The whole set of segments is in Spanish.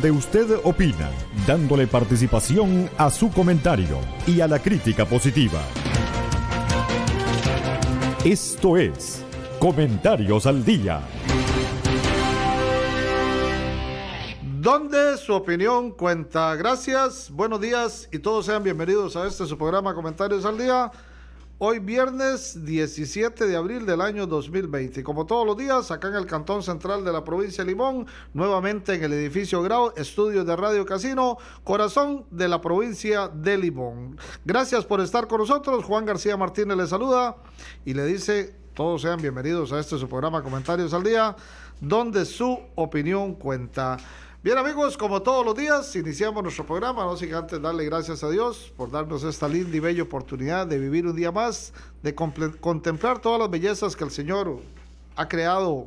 donde usted opina, dándole participación a su comentario y a la crítica positiva. Esto es Comentarios al Día. Donde su opinión cuenta. Gracias, buenos días y todos sean bienvenidos a su programa Comentarios al Día. Hoy viernes 17 de abril del año 2020. Y como todos los días, acá en el Cantón Central de la provincia de Limón, nuevamente en el edificio Grau, estudios de Radio Casino, corazón de la provincia de Limón. Gracias por estar con nosotros. Juan García Martínez le saluda y le dice, todos sean bienvenidos a su programa Comentarios al Día, donde su opinión cuenta. Bien amigos, como todos los días, iniciamos nuestro programa, no sin antes darle gracias a Dios por darnos esta linda y bella oportunidad de vivir un día más, de contemplar todas las bellezas que el Señor ha creado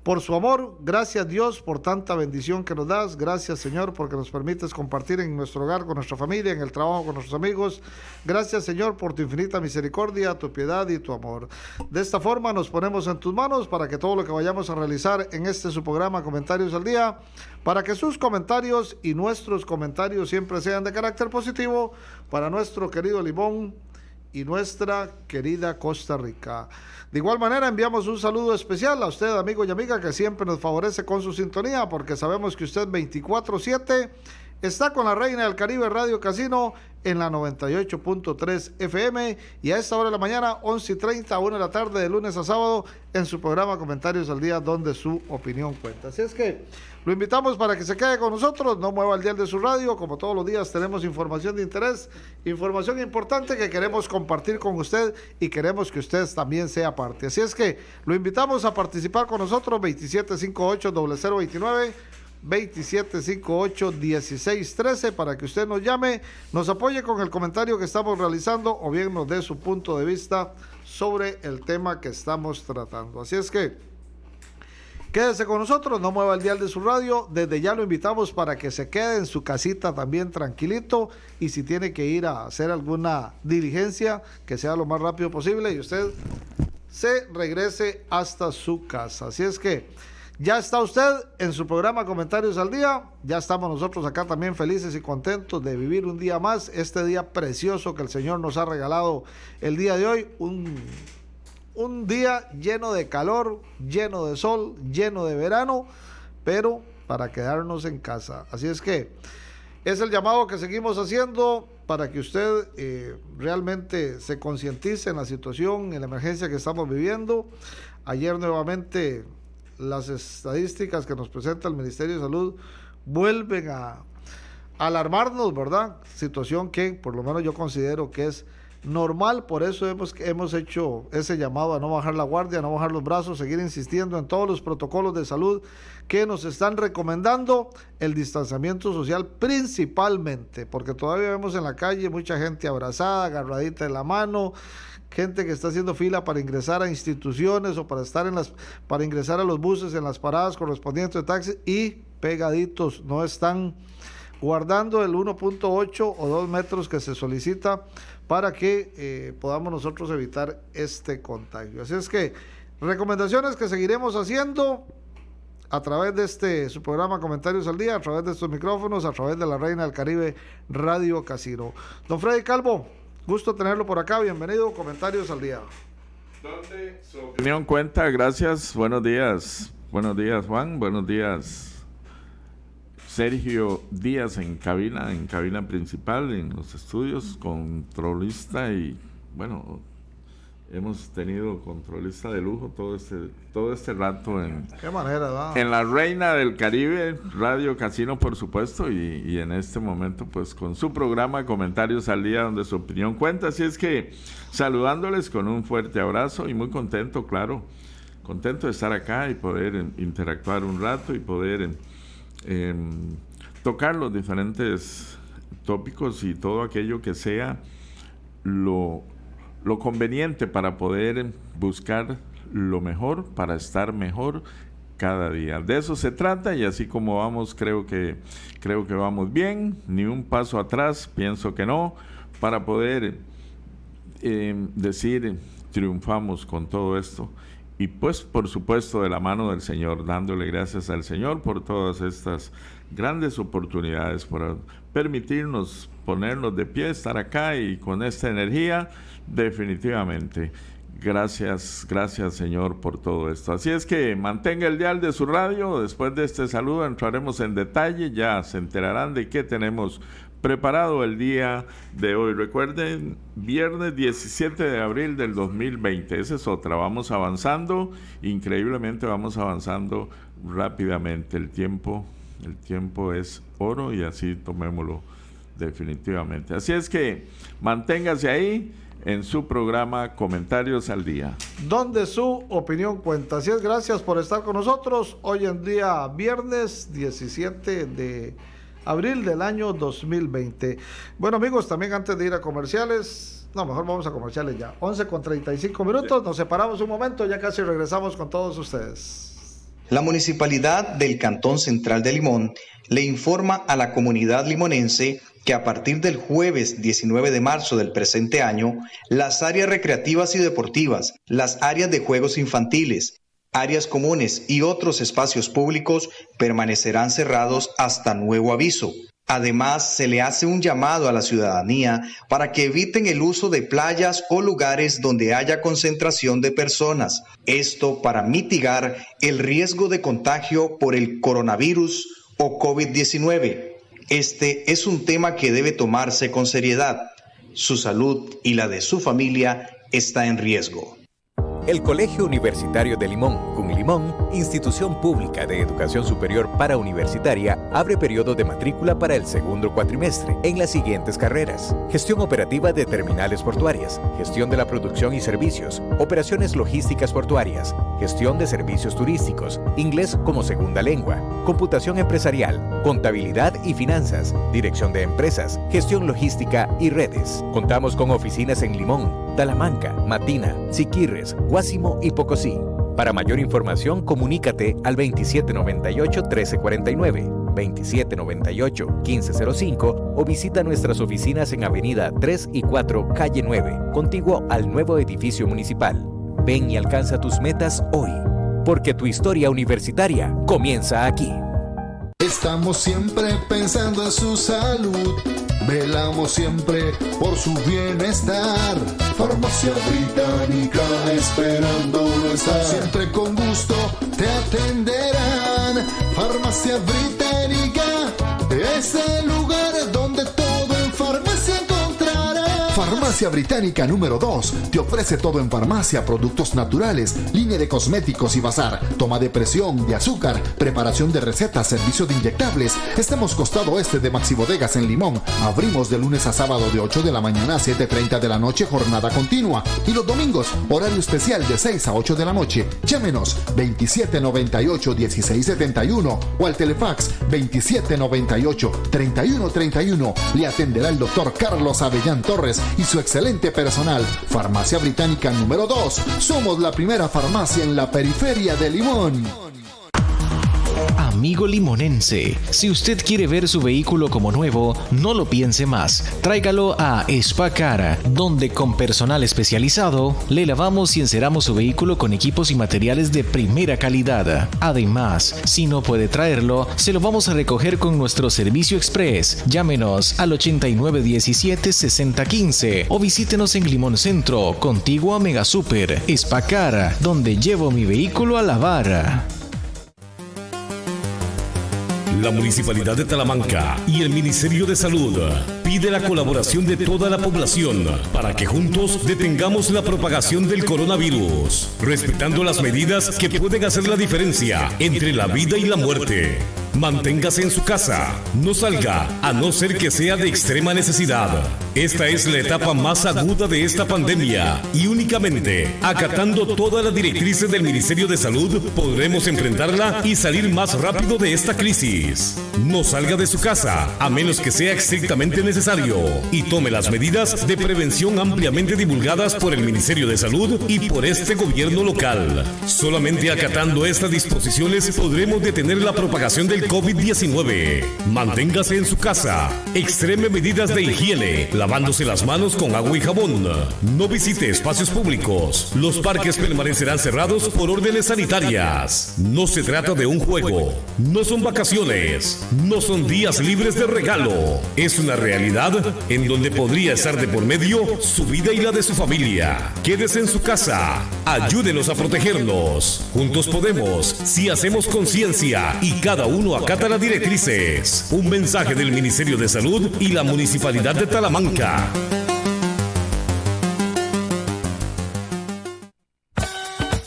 por su amor. Gracias Dios por tanta bendición que nos das. Gracias Señor porque nos permites compartir en nuestro hogar con nuestra familia, en el trabajo con nuestros amigos. Gracias Señor por tu infinita misericordia, tu piedad y tu amor. De esta forma nos ponemos en tus manos para que todo lo que vayamos a realizar en su programa Comentarios al Día, para que sus comentarios y nuestros comentarios siempre sean de carácter positivo para nuestro querido Limón y nuestra querida Costa Rica. De igual manera enviamos un saludo especial a usted, amigo y amiga, que siempre nos favorece con su sintonía, porque sabemos que usted 24/7 está con la Reina del Caribe Radio Casino en la 98.3 FM y a esta hora de la mañana, 11:30 a 1 de la tarde, de lunes a sábado, en su programa Comentarios al Día, donde su opinión cuenta. Así es que lo invitamos para que se quede con nosotros, no mueva el dial de su radio. Como todos los días tenemos información de interés, información importante que queremos compartir con usted y queremos que usted también sea parte. Así es que lo invitamos a participar con nosotros, 2758-0029, 2758-1613, para que usted nos llame, nos apoye con el comentario que estamos realizando o bien nos dé su punto de vista sobre el tema que estamos tratando. Así es que quédese con nosotros, no mueva el dial de su radio. Desde ya lo invitamos para que se quede en su casita también tranquilito, y si tiene que ir a hacer alguna diligencia, que sea lo más rápido posible y usted se regrese hasta su casa. Así es que ya está usted en su programa Comentarios al Día. Ya estamos nosotros acá también felices y contentos de vivir un día más, este día precioso que el Señor nos ha regalado el día de hoy, un día lleno de calor, lleno de sol, lleno de verano, pero para quedarnos en casa. Así es que es el llamado que seguimos haciendo para que usted realmente se concientice en la situación, en la emergencia que estamos viviendo. Ayer nuevamente las estadísticas que nos presenta el Ministerio de Salud vuelven a alarmarnos, ¿verdad? Situación que por lo menos yo considero que es normal. Por eso hemos hecho ese llamado a no bajar la guardia, a no bajar los brazos, seguir insistiendo en todos los protocolos de salud que nos están recomendando, el distanciamiento social principalmente, porque todavía vemos en la calle mucha gente abrazada, agarradita de la mano, gente que está haciendo fila para ingresar a instituciones o para ingresar a los buses en las paradas correspondientes de taxis, y pegaditos, no están guardando el 1.8 o 2 metros que se solicita para que podamos nosotros evitar este contagio. Así es que recomendaciones que seguiremos haciendo a través de su programa Comentarios al Día, a través de estos micrófonos, a través de la Reina del Caribe Radio Casino. Don Freddy Calvo, gusto tenerlo por acá, bienvenido, Comentarios al Día. ¿Dónde su opinión cuenta? Gracias, buenos días Juan, buenos días Sergio Díaz en cabina principal, en los estudios, controlista, y bueno, hemos tenido controlista de lujo todo este rato ¿Qué manera, va? En la Reina del Caribe Radio Casino, por supuesto, y en este momento pues con su programa Comentarios al Día, donde su opinión cuenta. Así es que saludándoles con un fuerte abrazo y muy contento, claro, contento de estar acá y poder interactuar un rato y poder tocar los diferentes tópicos y todo aquello que sea lo conveniente para poder buscar lo mejor, para estar mejor cada día. De eso se trata, y así como vamos, creo que vamos bien, ni un paso atrás, pienso que no, para poder decir triunfamos con todo esto. Y pues por supuesto de la mano del Señor, dándole gracias al Señor por todas estas grandes oportunidades, por permitirnos ponernos de pie, estar acá y con esta energía, definitivamente. Gracias Señor por todo esto. Así es que mantenga el dial de su radio. Después de este saludo entraremos en detalle, ya se enterarán de qué tenemos preparado el día de hoy. Recuerden, viernes 17 de abril del 2020, esa es otra. Vamos avanzando, increíblemente vamos avanzando rápidamente. El tiempo es oro y así tomémoslo definitivamente. Así es que manténgase ahí en su programa Comentarios al Día, donde su opinión cuenta. Así es, gracias por estar con nosotros hoy en día viernes 17 de abril del año 2020. Bueno, amigos, también antes de ir a comerciales, mejor vamos a comerciales ya, 11:35, nos separamos un momento, ya casi regresamos con todos ustedes. La Municipalidad del Cantón Central de Limón le informa a la comunidad limonense que a partir del jueves 19 de marzo del presente año, las áreas recreativas y deportivas, las áreas de juegos infantiles, áreas comunes y otros espacios públicos permanecerán cerrados hasta nuevo aviso. Además, se le hace un llamado a la ciudadanía para que eviten el uso de playas o lugares donde haya concentración de personas. Esto para mitigar el riesgo de contagio por el coronavirus o COVID-19. Este es un tema que debe tomarse con seriedad. Su salud y la de su familia está en riesgo. El Colegio Universitario de Limón, CUNLIMón, institución pública de educación superior para universitaria, abre periodo de matrícula para el segundo cuatrimestre en las siguientes carreras: gestión operativa de terminales portuarias, gestión de la producción y servicios, operaciones logísticas portuarias, gestión de servicios turísticos, inglés como segunda lengua, computación empresarial, contabilidad y finanzas, dirección de empresas, gestión logística y redes. Contamos con oficinas en Limón, Talamanca, Matina, Siquirres, Guásimo y Pocosí. Para mayor información, comunícate al 2798-1349, 2798-1505 o visita nuestras oficinas en Avenida 3 y 4, Calle 9, contiguo al nuevo edificio municipal. Ven y alcanza tus metas hoy, porque tu historia universitaria comienza aquí. Estamos siempre pensando en su salud, velamos siempre por su bienestar. Farmacia Británica esperándolo está. Siempre con gusto te atenderán. Farmacia Británica es el lugar donde todo en farmacia encontrarás. Farmacia Británica número 2 te ofrece todo en farmacia, productos naturales, línea de cosméticos y bazar, toma de presión, de azúcar, preparación de recetas, servicio de inyectables. Estamos costado oeste de Maxi Bodegas en Limón. Abrimos de lunes a sábado de 8 de la mañana a 7:30 de la noche, jornada continua. Y los domingos, horario especial de 6 a 8 de la noche. Llámenos 2798-1671 o al telefax 2798-3131. Le atenderá el doctor Carlos Avellán Torres y su excelente personal. Farmacia Británica número 2. Somos la primera farmacia en la periferia de Limón. Amigo limonense, si usted quiere ver su vehículo como nuevo, no lo piense más. Tráigalo a Espacar, donde con personal especializado le lavamos y enceramos su vehículo con equipos y materiales de primera calidad. Además, si no puede traerlo, se lo vamos a recoger con nuestro servicio express. Llámenos al 8917-6015 o visítenos en Limón Centro, contiguo a Mega Super. Espacar, donde llevo mi vehículo a lavar. La Municipalidad de Talamanca y el Ministerio de Salud pide la colaboración de toda la población para que juntos detengamos la propagación del coronavirus, respetando las medidas que pueden hacer la diferencia entre la vida y la muerte. Manténgase en su casa, no salga a no ser que sea de extrema necesidad. Esta es la etapa más aguda de esta pandemia y únicamente acatando todas las directrices del Ministerio de Salud podremos enfrentarla y salir más rápido de esta crisis. No salga de su casa a menos que sea estrictamente necesario y tome las medidas de prevención ampliamente divulgadas por el Ministerio de Salud y por este gobierno local. Solamente acatando estas disposiciones podremos detener la propagación del del COVID-19. Manténgase en su casa. Extreme medidas de higiene, lavándose las manos con agua y jabón. No visite espacios públicos. Los parques permanecerán cerrados por órdenes sanitarias. No se trata de un juego. No son vacaciones. No son días libres de regalo. Es una realidad en donde podría estar de por medio su vida y la de su familia. Quédese en su casa. Ayúdenos a protegernos. Juntos podemos, si hacemos conciencia y cada uno acata las directrices. Un mensaje del Ministerio de Salud y la Municipalidad de Talamanca.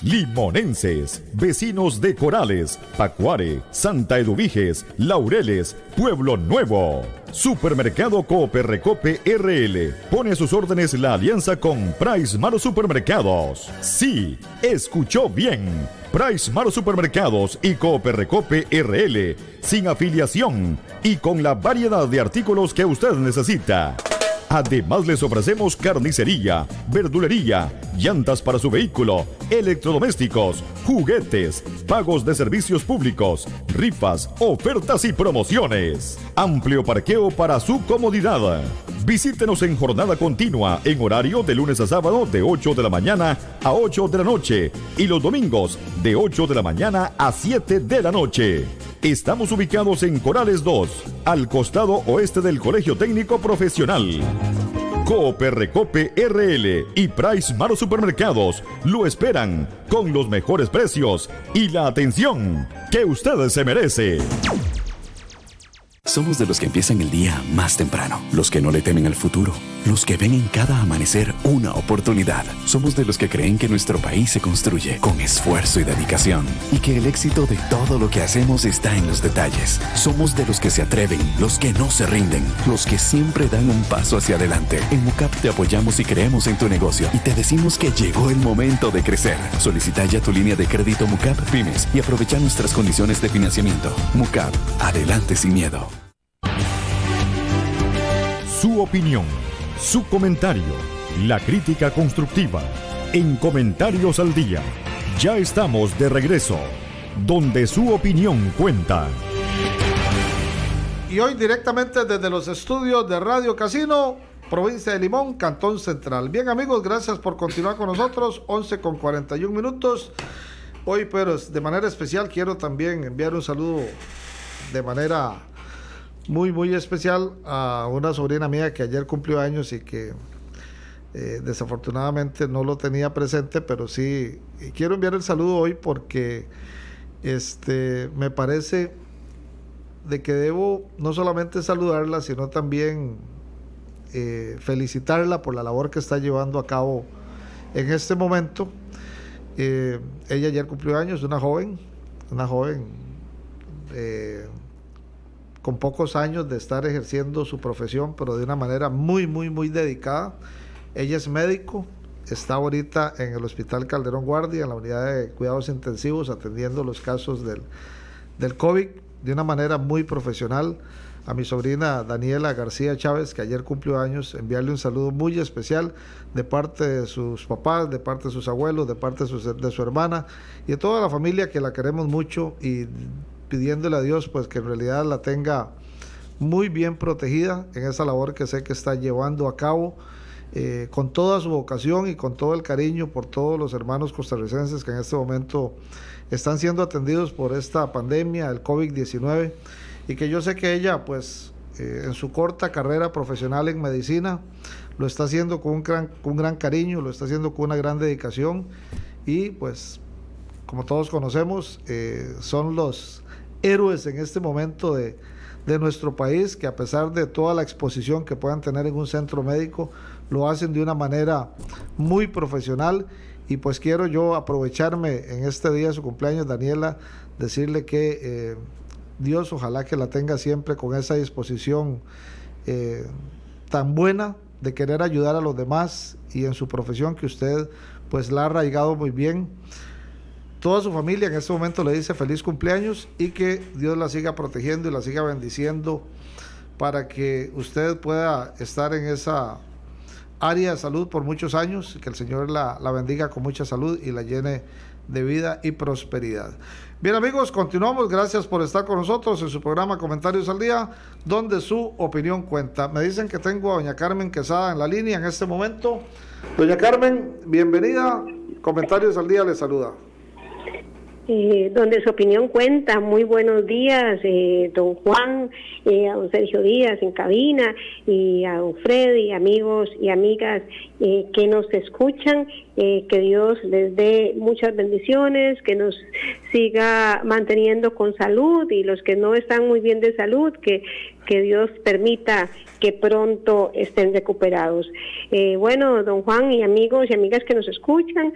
Limonenses, vecinos de Corales, Pacuare, Santa Eduviges, Laureles, Pueblo Nuevo. Supermercado Coop Recope RL pone a sus órdenes la alianza con Price Maro Supermercados. Sí, escuchó bien. Price Maro Supermercados y Coop Recope RL, sin afiliación y con la variedad de artículos que usted necesita. Además les ofrecemos carnicería, verdulería, llantas para su vehículo, electrodomésticos, juguetes, pagos de servicios públicos, rifas, ofertas y promociones. Amplio parqueo para su comodidad. Visítenos en jornada continua en horario de lunes a sábado de 8 de la mañana a 8 de la noche y los domingos de 8 de la mañana a 7 de la noche. Estamos ubicados en Corales 2, al costado oeste del Colegio Técnico Profesional. Coop Recope RL y Price Maro Supermercados lo esperan con los mejores precios y la atención que usted se merece. Somos de los que empiezan el día más temprano, los que no le temen al futuro, los que ven en cada amanecer una oportunidad. Somos de los que creen que nuestro país se construye con esfuerzo y dedicación y que el éxito de todo lo que hacemos está en los detalles. Somos de los que se atreven, los que no se rinden, los que siempre dan un paso hacia adelante. En MUCAP te apoyamos y creemos en tu negocio y te decimos que llegó el momento de crecer. Solicita ya tu línea de crédito MUCAP Pymes y aprovecha nuestras condiciones de financiamiento. MUCAP, adelante sin miedo. Su opinión, su comentario, la crítica constructiva. En Comentarios al Día. Ya estamos de regreso, donde su opinión cuenta. Y hoy directamente desde los estudios de Radio Casino, provincia de Limón, Cantón Central. Bien amigos, gracias por continuar con nosotros, 11:41. Hoy, pero de manera especial, quiero también enviar un saludo de manera muy especial a una sobrina mía que ayer cumplió años y que desafortunadamente no lo tenía presente, pero sí quiero enviar el saludo hoy porque me parece de que debo no solamente saludarla, sino también felicitarla por la labor que está llevando a cabo en este momento. Ella ayer cumplió años, una joven con pocos años de estar ejerciendo su profesión, pero de una manera muy dedicada. Ella es médico, está ahorita en el Hospital Calderón Guardia, en la unidad de cuidados intensivos, atendiendo los casos del COVID, de una manera muy profesional. A mi sobrina Daniela García Chávez, que ayer cumplió años, enviarle un saludo muy especial de parte de sus papás, de parte de sus abuelos, de parte de su hermana y de toda la familia, que la queremos mucho, y pidiéndole a Dios pues que en realidad la tenga muy bien protegida en esa labor que sé que está llevando a cabo con toda su vocación y con todo el cariño por todos los hermanos costarricenses que en este momento están siendo atendidos por esta pandemia, el COVID-19, y que yo sé que ella pues en su corta carrera profesional en medicina lo está haciendo con un gran cariño, lo está haciendo con una gran dedicación, y pues como todos conocemos son los héroes en este momento de nuestro país, que a pesar de toda la exposición que puedan tener en un centro médico, lo hacen de una manera muy profesional. Y pues quiero yo aprovecharme en este día de su cumpleaños, Daniela, decirle que Dios ojalá que la tenga siempre con esa disposición tan buena de querer ayudar a los demás, y en su profesión que usted pues la ha arraigado muy bien. Toda su familia en este momento le dice feliz cumpleaños y que Dios la siga protegiendo y la siga bendiciendo para que usted pueda estar en esa área de salud por muchos años, que el Señor la bendiga con mucha salud y la llene de vida y prosperidad. Bien, amigos, continuamos. Gracias por estar con nosotros en su programa Comentarios al Día, donde su opinión cuenta. Me dicen que tengo a doña Carmen Quesada en la línea en este momento. Doña Carmen, bienvenida. Comentarios al Día le saluda. Donde su opinión cuenta. Muy buenos días, don Juan, a don Sergio Díaz en cabina, y a don Freddy, amigos y amigas que nos escuchan. Que Dios les dé muchas bendiciones, que nos siga manteniendo con salud, y los que no están muy bien de salud, que Dios permita que pronto estén recuperados. Bueno, don Juan y amigos y amigas que nos escuchan,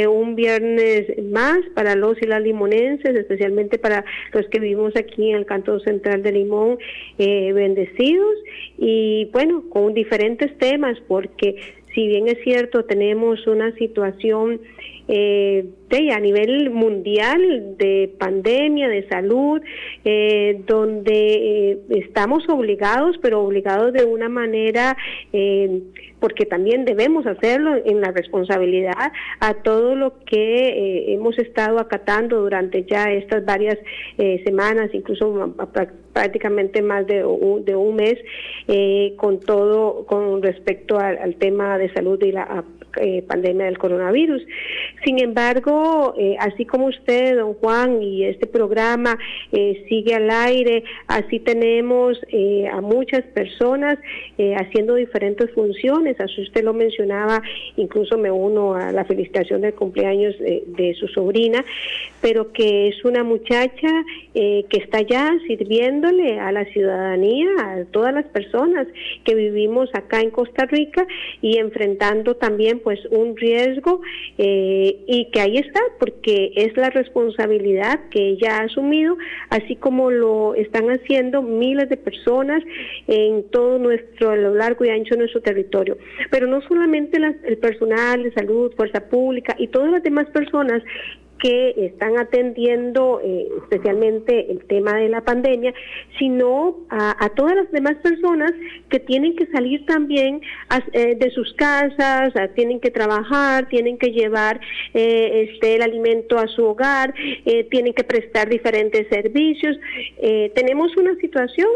un viernes más para los y las limonenses, especialmente para los que vivimos aquí en el Cantón Central de Limón, bendecidos, y bueno, con diferentes temas, porque si bien es cierto, tenemos una situación a nivel mundial de pandemia, de salud, donde estamos obligados, pero obligados de una manera, porque también debemos hacerlo en la responsabilidad a todo lo que hemos estado acatando durante ya estas varias semanas, incluso prácticamente más de un mes, con respecto al tema de salud y la pandemia del coronavirus. Sin embargo, así como usted, don Juan, y este programa sigue al aire, así tenemos a muchas personas haciendo diferentes funciones. Así usted lo mencionaba, incluso me uno a la felicitación del cumpleaños de su sobrina, pero que es una muchacha que está ya sirviéndole a la ciudadanía, a todas las personas que vivimos acá en Costa Rica, y enfrentando también pues un riesgo, y que ahí está, porque es la responsabilidad que ella ha asumido, así como lo están haciendo miles de personas en todo a lo largo y ancho de nuestro territorio. Pero no solamente el personal de salud, fuerza pública y todas las demás personas que están atendiendo especialmente el tema de la pandemia, sino a todas las demás personas que tienen que salir también de sus casas, tienen que trabajar, tienen que llevar el alimento a su hogar, tienen que prestar diferentes servicios. Tenemos una situación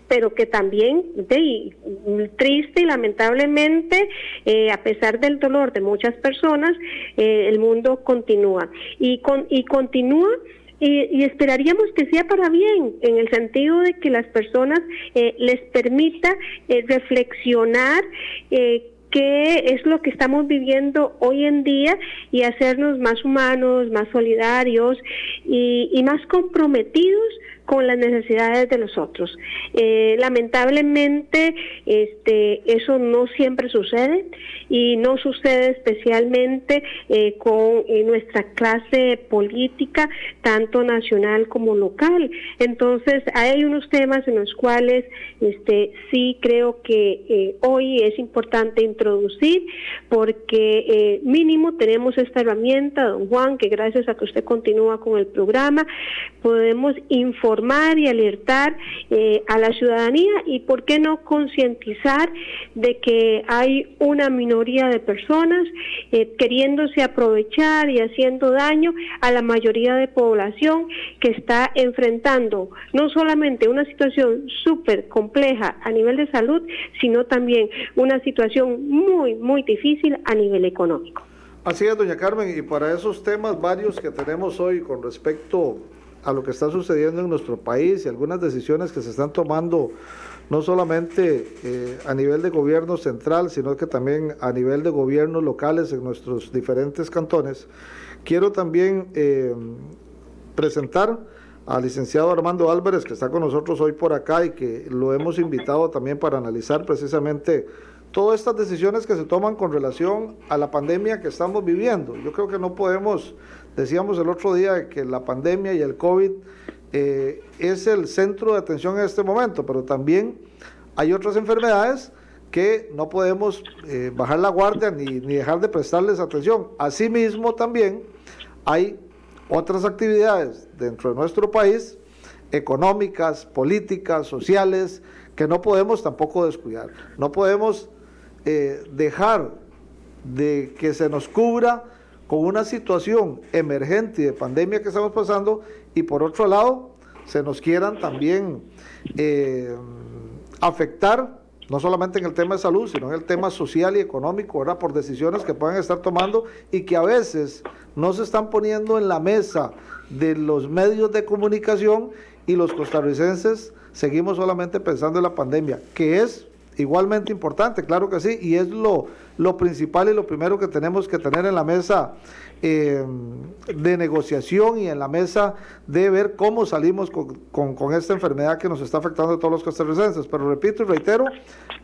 pero que también triste y lamentablemente, a pesar del dolor de muchas personas, el mundo continúa y continúa. Y esperaríamos que sea para bien, en el sentido de que las personas les permita reflexionar qué es lo que estamos viviendo hoy en día, y hacernos más humanos, más solidarios y más comprometidos con las necesidades de los otros. Lamentablemente eso no siempre sucede, y no sucede especialmente con nuestra clase política, tanto nacional como local. Entonces hay unos temas en los cuales sí creo que hoy es importante introducir, porque mínimo tenemos esta herramienta, don Juan, que gracias a que usted continúa con el programa, podemos informar y alertar a la ciudadanía, y por qué no concientizar de que hay una minoría de personas queriéndose aprovechar y haciendo daño a la mayoría de población que está enfrentando no solamente una situación súper compleja a nivel de salud, sino también una situación muy, muy difícil a nivel económico. Así es, doña Carmen, y para esos temas varios que tenemos hoy con respecto a lo que está sucediendo en nuestro país y algunas decisiones que se están tomando, no solamente a nivel de gobierno central, sino que también a nivel de gobiernos locales en nuestros diferentes cantones, quiero también presentar al licenciado Armando Álvarez, que está con nosotros hoy por acá y que lo hemos invitado también para analizar precisamente todas estas decisiones que se toman con relación a la pandemia que estamos viviendo. Yo creo que no podemos, decíamos el otro día que la pandemia y el COVID es el centro de atención en este momento, pero también hay otras enfermedades que no podemos bajar la guardia ni dejar de prestarles atención. Asimismo, también hay otras actividades dentro de nuestro país, económicas, políticas, sociales, que no podemos tampoco descuidar. No podemos dejar de que se nos cubra con una situación emergente de pandemia que estamos pasando, y por otro lado se nos quieran también afectar, no solamente en el tema de salud, sino en el tema social y económico, ¿verdad? Por decisiones que puedan estar tomando y que a veces no se están poniendo en la mesa de los medios de comunicación, y los costarricenses seguimos solamente pensando en la pandemia, que es igualmente importante, claro que sí, y es lo principal y lo primero que tenemos que tener en la mesa de negociación y en la mesa de ver cómo salimos con esta enfermedad que nos está afectando a todos los costarricenses. Pero repito y reitero,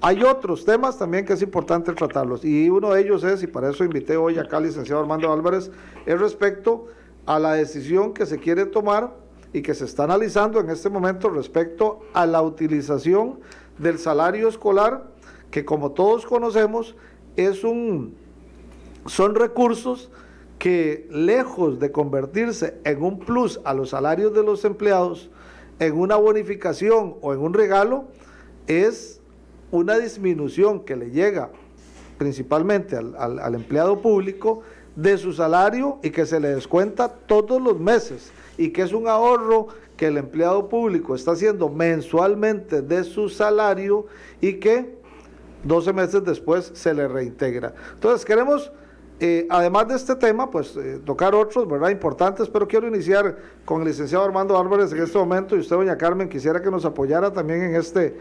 hay otros temas también que es importante tratarlos, y uno de ellos es, y para eso invité hoy acá al licenciado Armando Álvarez, es respecto a la decisión que se quiere tomar y que se está analizando en este momento respecto a la utilización del salario escolar, que como todos conocemos son recursos que, lejos de convertirse en un plus a los salarios de los empleados, en una bonificación o en un regalo, es una disminución que le llega principalmente al empleado público de su salario, y que se le descuenta todos los meses, y que es un ahorro que el empleado público está haciendo mensualmente de su salario, y que 12 meses después se le reintegra. Entonces queremos, además de este tema, pues tocar otros, ¿verdad?, importantes, pero quiero iniciar con el licenciado Armando Álvarez en este momento, y usted, doña Carmen, quisiera que nos apoyara también en este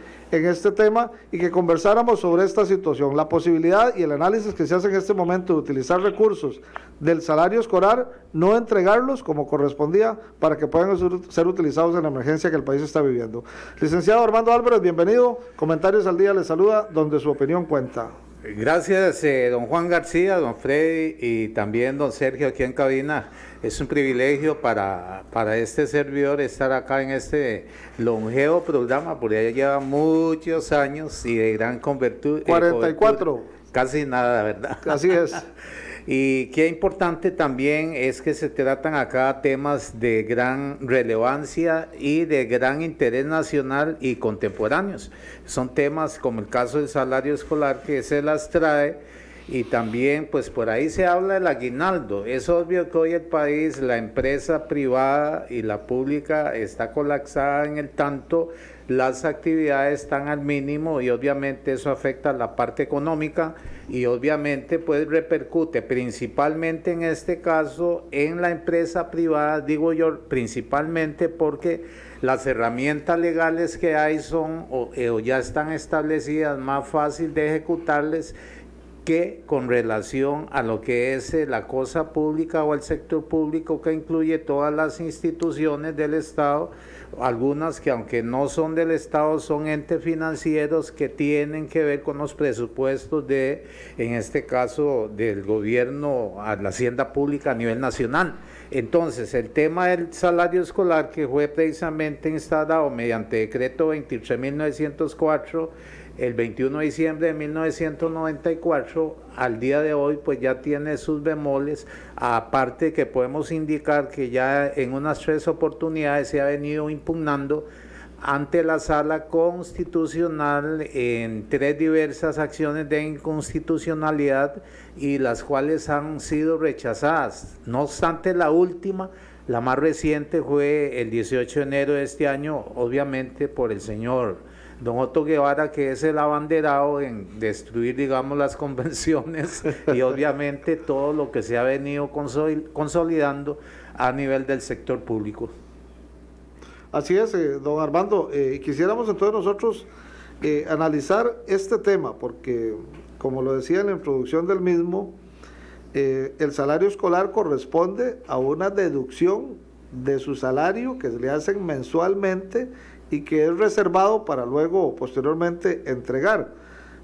tema, y que conversáramos sobre esta situación, la posibilidad y el análisis que se hace en este momento de utilizar recursos del salario escolar, no entregarlos como correspondía, para que puedan ser utilizados en la emergencia que el país está viviendo. Licenciado Armando Álvarez, bienvenido. Comentarios al Día, le saluda donde su opinión cuenta. Gracias, don Juan García, don Freddy y también don Sergio aquí en cabina. Es un privilegio para este servidor estar acá en este longevo programa, porque ya lleva muchos años y de gran cobertura. 44. Casi nada, ¿verdad? Así es. Y qué importante también es que se tratan acá temas de gran relevancia y de gran interés nacional y contemporáneos. Son temas como el caso del salario escolar que se las trae, y también pues por ahí se habla del aguinaldo. Es obvio que hoy el país, la empresa privada y la pública está colapsada en el tanto, las actividades están al mínimo, y obviamente eso afecta a la parte económica, y obviamente pues repercute principalmente en este caso en la empresa privada, digo yo principalmente porque las herramientas legales que hay son o ya están establecidas, más fácil de ejecutarles que con relación a lo que es la cosa pública o el sector público, que incluye todas las instituciones del Estado, algunas que aunque no son del Estado son entes financieros que tienen que ver con los presupuestos de, en este caso, del gobierno a la hacienda pública a nivel nacional. Entonces, el tema del salario escolar, que fue precisamente instalado mediante decreto 23.904, el 21 de diciembre de 1994, al día de hoy pues ya tiene sus bemoles, aparte que podemos indicar que ya en unas 3 oportunidades se ha venido impugnando ante la Sala Constitucional en 3 diversas acciones de inconstitucionalidad, y las cuales han sido rechazadas. No obstante, la última, la más reciente, fue el 18 de enero de este año, obviamente por el señor don Otto Guevara, que es el abanderado en destruir, digamos, las convenciones y obviamente todo lo que se ha venido consolidando a nivel del sector público. Así es, don Armando. Quisiéramos entonces nosotros analizar este tema, porque, como lo decía en la introducción del mismo, el salario escolar corresponde a una deducción de su salario que le hacen mensualmente, y que es reservado para luego posteriormente entregar,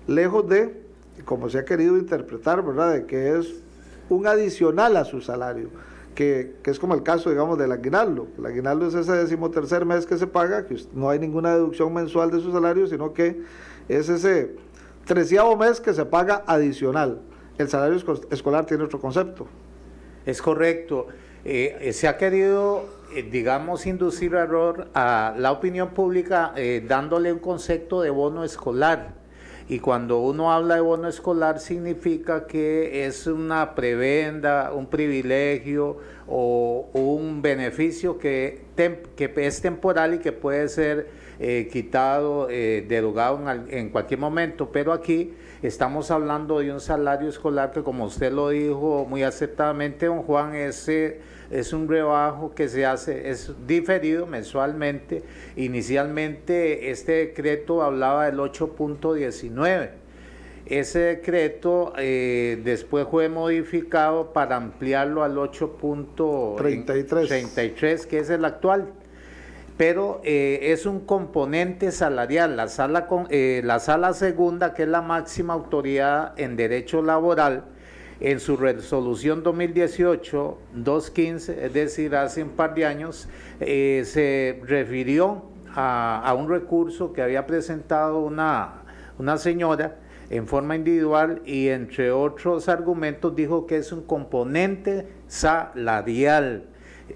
lejos de, como se ha querido interpretar, ¿verdad?, de que es un adicional a su salario, que es como el caso, digamos, del aguinaldo. El aguinaldo es ese 13º mes que se paga, que no hay ninguna deducción mensual de su salario, sino que es ese 13º mes que se paga adicional. El salario escolar tiene otro concepto. Es correcto. Se ha querido, digamos, inducir error a la opinión pública dándole un concepto de bono escolar. y cuando uno habla de bono escolar significa que es una prebenda, un privilegio o un beneficio que es temporal y que puede ser quitado, derogado en cualquier momento, pero aquí estamos hablando de un salario escolar que, como usted lo dijo muy acertadamente, don Juan, es un rebajo que se hace, es diferido mensualmente. Inicialmente este decreto hablaba del 8.19. Ese decreto después fue modificado para ampliarlo al 8.33, que es el actual. Pero es un componente salarial. La sala segunda, que es la máxima autoridad en derecho laboral, en su resolución 2018-215, es decir, hace un par de años, se refirió a un recurso que había presentado una señora en forma individual, y entre otros argumentos dijo que es un componente salarial.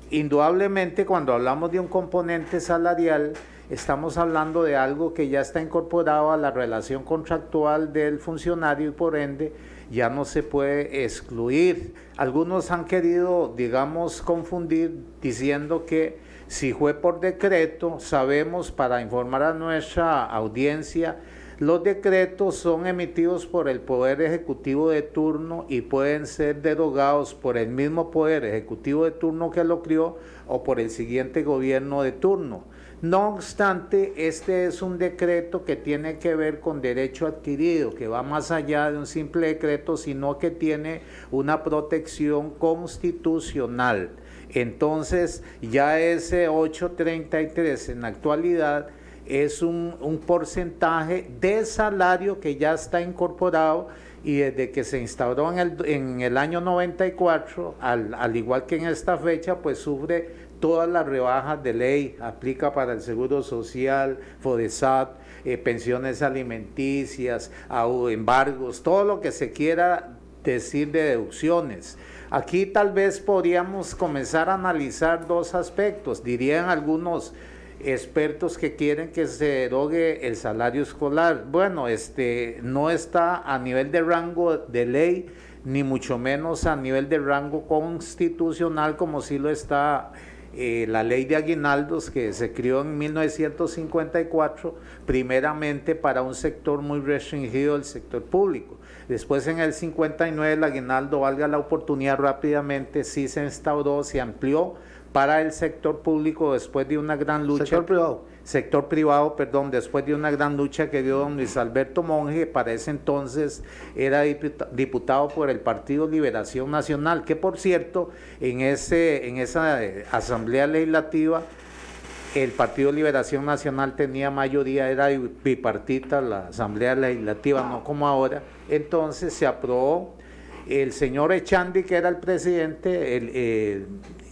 Indudablemente, cuando hablamos de un componente salarial, estamos hablando de algo que ya está incorporado a la relación contractual del funcionario y por ende ya no se puede excluir. Algunos han querido, digamos, confundir diciendo que si fue por decreto, sabemos, para informar a nuestra audiencia, los decretos son emitidos por el Poder Ejecutivo de turno y pueden ser derogados por el mismo Poder Ejecutivo de turno que lo crió o por el siguiente gobierno de turno. No obstante, este es un decreto que tiene que ver con derecho adquirido, que va más allá de un simple decreto, sino que tiene una protección constitucional. Entonces, ya ese 8.33 en la actualidad es un porcentaje de salario que ya está incorporado, y desde que se instauró en el año 94, al igual que en esta fecha, pues sufre todas las rebajas de ley. Aplica para el Seguro Social, FODESAT, pensiones alimenticias, embargos, todo lo que se quiera decir de deducciones. Aquí tal vez podríamos comenzar a analizar dos aspectos. Dirían algunos expertos que quieren que se derogue el salario escolar. Bueno, no está a nivel de rango de ley, ni mucho menos a nivel de rango constitucional, como sí lo está la ley de aguinaldos, que se creó en 1954, primeramente para un sector muy restringido del sector público. Después, en el 59, el aguinaldo, valga la oportunidad rápidamente, sí se instauró, se amplió para el sector público después de una gran lucha. Sector privado, después de una gran lucha que dio don Luis Alberto Monge, para ese entonces era diputado por el Partido Liberación Nacional, que por cierto, en esa asamblea legislativa, el Partido Liberación Nacional tenía mayoría, era bipartita la asamblea legislativa, no como ahora. Entonces se aprobó, el señor Echandi, que era el presidente,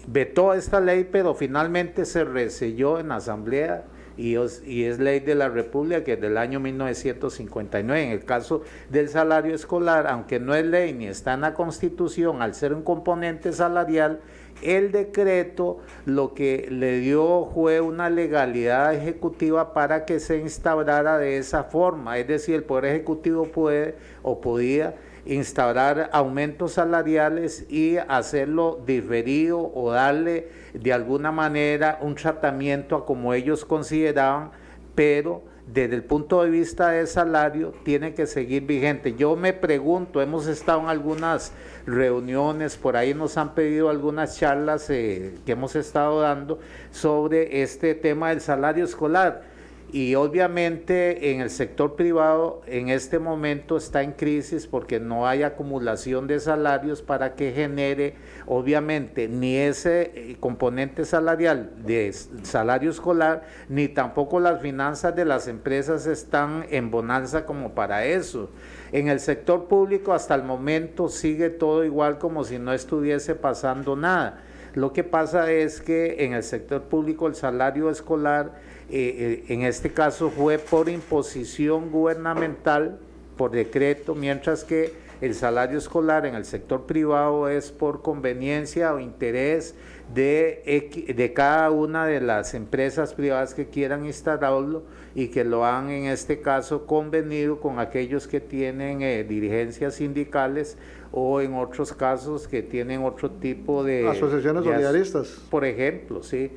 vetó esta ley, pero finalmente se reselló en la asamblea y es ley de la República, que es del año 1959. En el caso del salario escolar, aunque no es ley ni está en la Constitución, al ser un componente salarial, el decreto lo que le dio fue una legalidad ejecutiva para que se instaurara de esa forma. Es decir, el Poder Ejecutivo puede o podía instaurar aumentos salariales y hacerlo diferido o darle de alguna manera un tratamiento a como ellos consideraban, pero desde el punto de vista de salario tiene que seguir vigente. Yo me pregunto, hemos estado en algunas reuniones, por ahí nos han pedido algunas charlas que hemos estado dando sobre este tema del salario escolar. Y obviamente en el sector privado en este momento está en crisis porque no hay acumulación de salarios para que genere obviamente ni ese componente salarial de salario escolar, ni tampoco las finanzas de las empresas están en bonanza como para eso. En el sector público hasta el momento sigue todo igual, como si no estuviese pasando nada. Lo que pasa es que en el sector público el salario escolar, en este caso fue por imposición gubernamental, por decreto, mientras que el salario escolar en el sector privado es por conveniencia o interés de cada una de las empresas privadas que quieran instalarlo y que lo han en este caso convenido con aquellos que tienen dirigencias sindicales o en otros casos que tienen otro tipo de asociaciones solidaristas, por ejemplo, sí.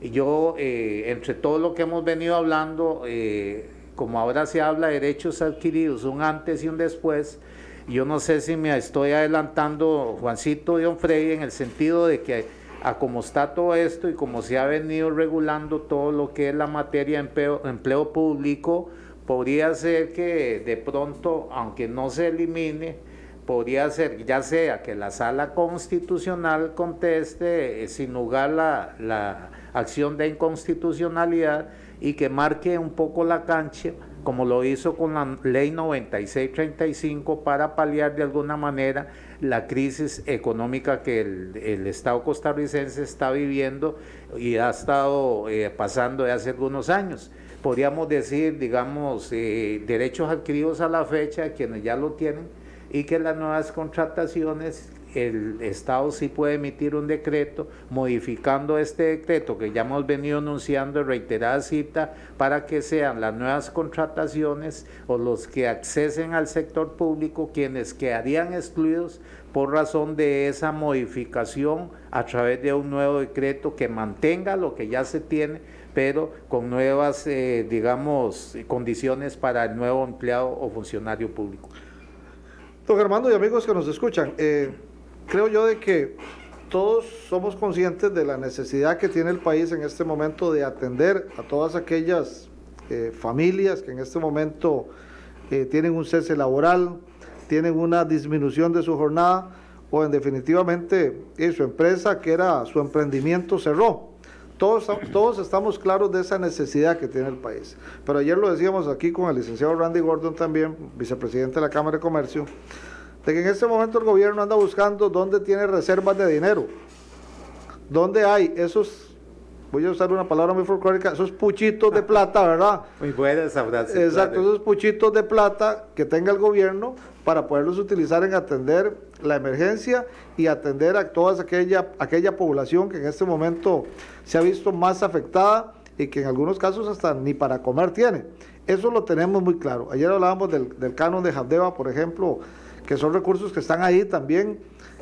Yo entre todo lo que hemos venido hablando, como ahora se habla de derechos adquiridos, un antes y un después, yo no sé si me estoy adelantando, Juancito y don Freddy, en el sentido de que a como está todo esto y como se ha venido regulando todo lo que es la materia de empleo público, podría ser que de pronto, aunque no se elimine, podría ser ya sea que la Sala Constitucional conteste sin lugar la acción de inconstitucionalidad y que marque un poco la cancha, como lo hizo con la ley 9635 para paliar de alguna manera la crisis económica que el Estado costarricense está viviendo y ha estado pasando de hace algunos años. Podríamos decir, digamos, derechos adquiridos a la fecha, quienes ya lo tienen, y que las nuevas contrataciones, el Estado sí puede emitir un decreto modificando este decreto que ya hemos venido anunciando en reiterada cita para que sean las nuevas contrataciones o los que accesen al sector público quienes quedarían excluidos por razón de esa modificación a través de un nuevo decreto que mantenga lo que ya se tiene, pero con nuevas, digamos, condiciones para el nuevo empleado o funcionario público. Don Armando y amigos que nos escuchan, creo yo de que todos somos conscientes de la necesidad que tiene el país en este momento de atender a todas aquellas familias que en este momento tienen un cese laboral, tienen una disminución de su jornada o en definitivamente su empresa, que era su emprendimiento, cerró. Todos estamos claros de esa necesidad que tiene el país. Pero ayer lo decíamos aquí con el licenciado Randy Gordon también, vicepresidente de la Cámara de Comercio, de que en este momento el gobierno anda buscando dónde tiene reservas de dinero, dónde hay esos, voy a usar una palabra muy folclórica, esos puchitos de plata, ¿verdad? Muy buena esa frase. Exacto, esos puchitos de plata que tenga el gobierno para poderlos utilizar en atender la emergencia y atender a toda aquella población que en este momento se ha visto más afectada y que en algunos casos hasta ni para comer tiene. Eso lo tenemos muy claro. Ayer hablábamos del canon de Habdeba, por ejemplo, que son recursos que están ahí también,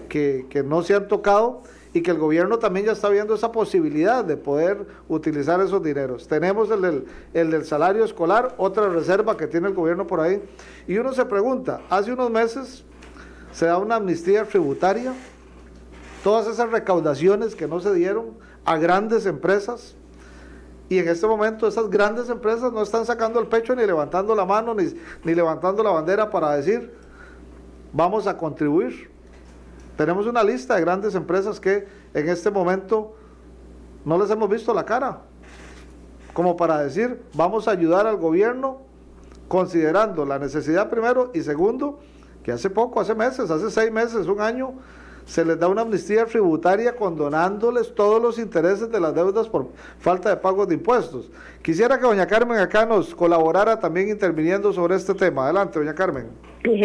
que no se han tocado y que el gobierno también ya está viendo esa posibilidad de poder utilizar esos dineros. Tenemos el del salario escolar, otra reserva que tiene el gobierno por ahí. Y uno se pregunta, hace unos meses se da una amnistía tributaria, todas esas recaudaciones que no se dieron a grandes empresas, y en este momento esas grandes empresas no están sacando el pecho ni levantando la mano ni levantando la bandera para decir vamos a contribuir. Tenemos una lista de grandes empresas que en este momento no les hemos visto la cara, como para decir vamos a ayudar al gobierno considerando la necesidad primero y segundo, que hace poco, hace meses, hace 6 meses, un año, se les da una amnistía tributaria condonándoles todos los intereses de las deudas por falta de pagos de impuestos. Quisiera que doña Carmen acá nos colaborara también interviniendo sobre este tema. Adelante, doña Carmen.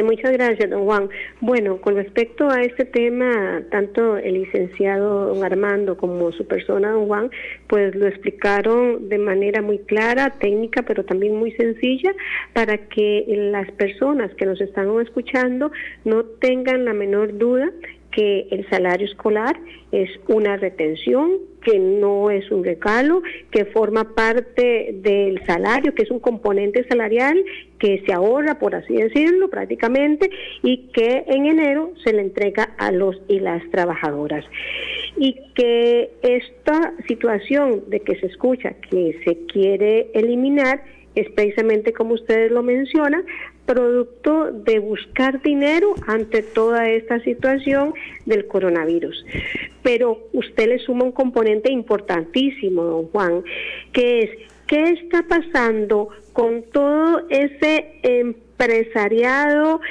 Muchas gracias, don Juan. Bueno, con respecto a este tema, tanto el licenciado don Armando como su persona, don Juan, pues lo explicaron de manera muy clara, técnica, pero también muy sencilla, para que las personas que nos están escuchando no tengan la menor duda que el salario escolar es una retención, que no es un regalo, que forma parte del salario, que es un componente salarial que se ahorra, por así decirlo, prácticamente, y que en enero se le entrega a los y las trabajadoras. Y que esta situación de que se escucha que se quiere eliminar es precisamente, como ustedes lo mencionan, producto de buscar dinero ante toda esta situación del coronavirus. Pero usted le suma un componente importantísimo, don Juan, que es ¿qué está pasando con todo ese empresariado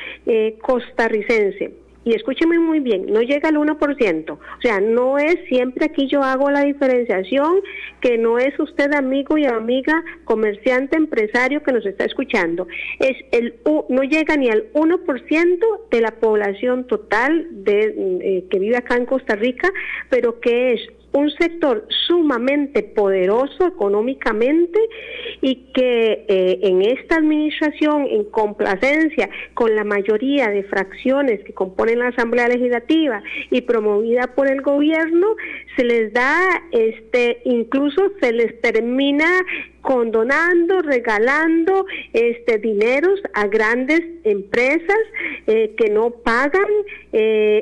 costarricense? y escúcheme muy bien, no llega al 1%, o sea, no es siempre, aquí yo hago la diferenciación, que no es usted amigo y amiga, comerciante, empresario que nos está escuchando, no llega ni al 1% de la población total que vive acá en Costa Rica, pero que es un sector sumamente poderoso económicamente y que en esta administración, en complacencia con la mayoría de fracciones que componen la Asamblea Legislativa y promovida por el gobierno, se les da, incluso se les termina condonando, regalando dineros a grandes empresas que no pagan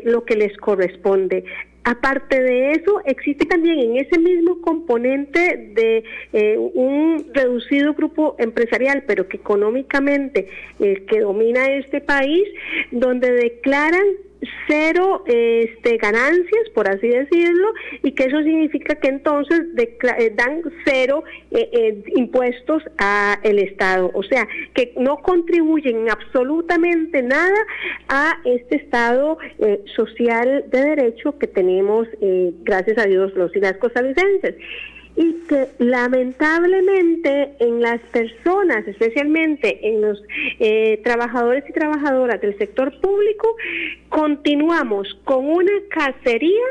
lo que les corresponde. Aparte de eso, existe también en ese mismo componente de un reducido grupo empresarial, pero que económicamente que domina este país, donde declaran cero ganancias, por así decirlo, y que eso significa que entonces dan cero impuestos al Estado, o sea, que no contribuyen absolutamente nada a este Estado social de derecho que tenemos, gracias a Dios, los y las costarricenses. Y que lamentablemente en las personas, especialmente en los trabajadores y trabajadoras del sector público, continuamos con una cacería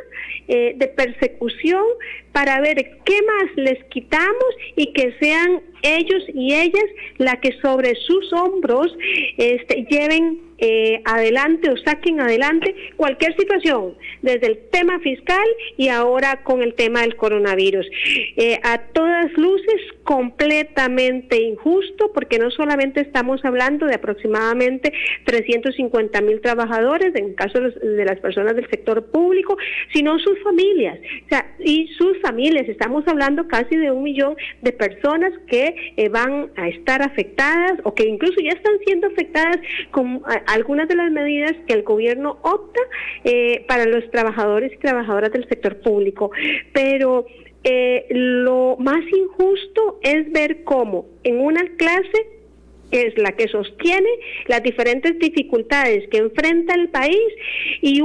de persecución para ver qué más les quitamos y que sean ellos y ellas la que sobre sus hombros lleven adelante o saquen adelante cualquier situación, desde el tema fiscal y ahora con el tema del coronavirus. A todas luces completamente injusto, porque no solamente estamos hablando de aproximadamente 350,000 trabajadores, en caso de las personas del sector público, sino sus familias, o sea, y sus familias. Estamos hablando casi de 1 millón de personas que van a estar afectadas o que incluso ya están siendo afectadas con algunas de las medidas que el gobierno opta para los trabajadores y trabajadoras del sector público. Pero lo más injusto es ver cómo en una clase es la que sostiene las diferentes dificultades que enfrenta el país y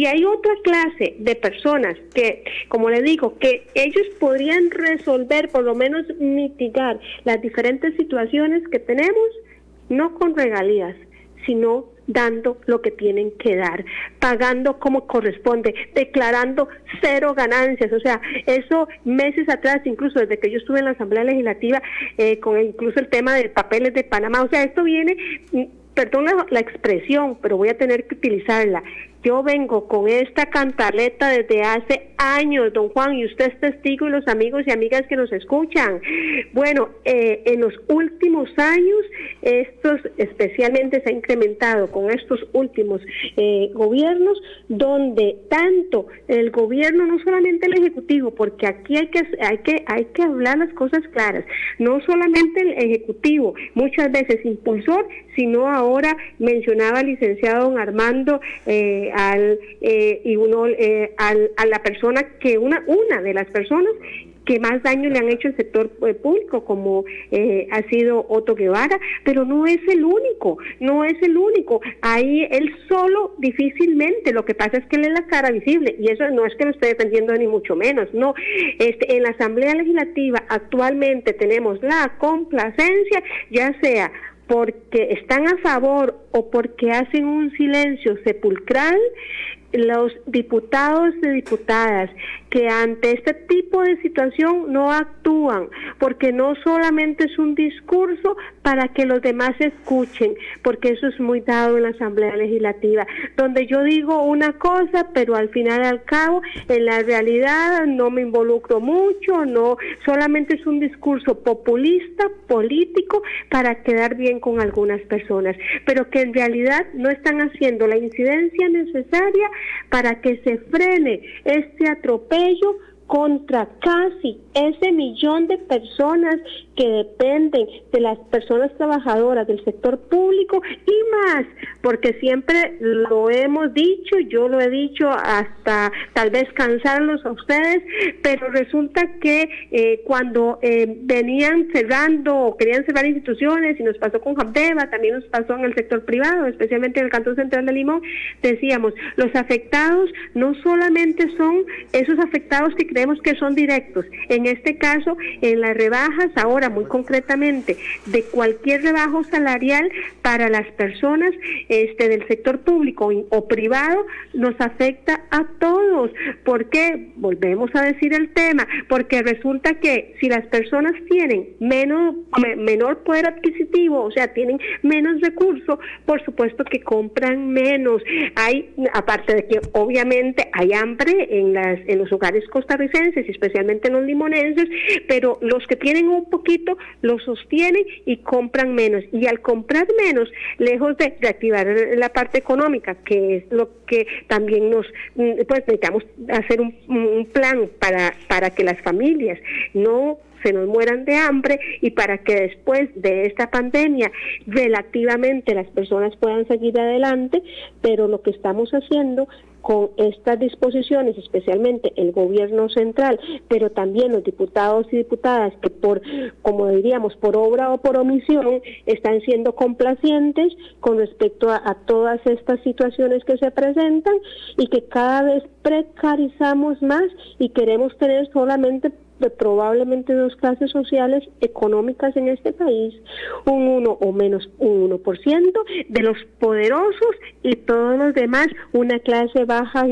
hay otra clase de personas que, como le digo, que ellos podrían resolver, por lo menos mitigar las diferentes situaciones que tenemos, no con regalías, sino dando lo que tienen que dar, pagando como corresponde, declarando cero ganancias. O sea, eso meses atrás, incluso desde que yo estuve en la Asamblea Legislativa, con incluso el tema de papeles de Panamá, o sea, esto viene, perdón la expresión, pero voy a tener que utilizarla. Yo vengo con esta cantaleta desde hace años, don Juan, y usted es testigo y los amigos y amigas que nos escuchan. Bueno, en los últimos años, especialmente se ha incrementado con estos últimos gobiernos, donde tanto el gobierno, no solamente el Ejecutivo, porque aquí hay que hablar las cosas claras, no solamente el Ejecutivo, muchas veces impulsor, sino ahora mencionaba el licenciado don Armando, a la persona que una de las personas que más daño le han hecho al sector público, como ha sido Otto Guevara, pero no es el único. Ahí él solo difícilmente, lo que pasa es que él es la cara visible, y eso no es que lo esté defendiendo ni mucho menos, no. En la Asamblea Legislativa actualmente tenemos la complacencia, ya sea porque están a favor o porque hacen un silencio sepulcral, los diputados y diputadas que ante este tipo de situación no actúan, porque no solamente es un discurso para que los demás escuchen, porque eso es muy dado en la Asamblea Legislativa, donde yo digo una cosa, pero al final y al cabo, en la realidad no me involucro mucho, no, solamente es un discurso populista, político, para quedar bien con algunas personas, pero que en realidad no están haciendo la incidencia necesaria para que se frene este atropello contra casi ese millón de personas que dependen de las personas trabajadoras del sector público y más, porque siempre lo hemos dicho, yo lo he dicho hasta tal vez cansarlos a ustedes, pero resulta que cuando venían cerrando o querían cerrar instituciones, y nos pasó con Habdeba, también nos pasó en el sector privado, especialmente en el Cantón Central de Limón, decíamos, los afectados no solamente son esos afectados que creemos que son directos, en este caso, en las rebajas, ahora muy concretamente, de cualquier rebajo salarial para las personas del sector público o privado, nos afecta a todos. ¿Por qué? Volvemos a decir el tema, porque resulta que si las personas tienen menor poder adquisitivo, o sea, tienen menos recursos, por supuesto que compran menos. Hay, aparte de que obviamente hay hambre en los hogares costarricenses, especialmente en los limonenses, pero los que tienen un poquito lo sostienen y compran menos. Y al comprar menos, lejos de reactivar la parte económica, que es lo que también necesitamos hacer un plan para que las familias no se nos mueran de hambre y para que después de esta pandemia relativamente las personas puedan seguir adelante, pero lo que estamos haciendo con estas disposiciones, especialmente el gobierno central, pero también los diputados y diputadas que por obra o por omisión están siendo complacientes con respecto a todas estas situaciones que se presentan y que cada vez precarizamos más y queremos tener solamente probablemente dos clases sociales económicas en este país, un 1 o menos un 1% de los poderosos y todos los demás una clase baja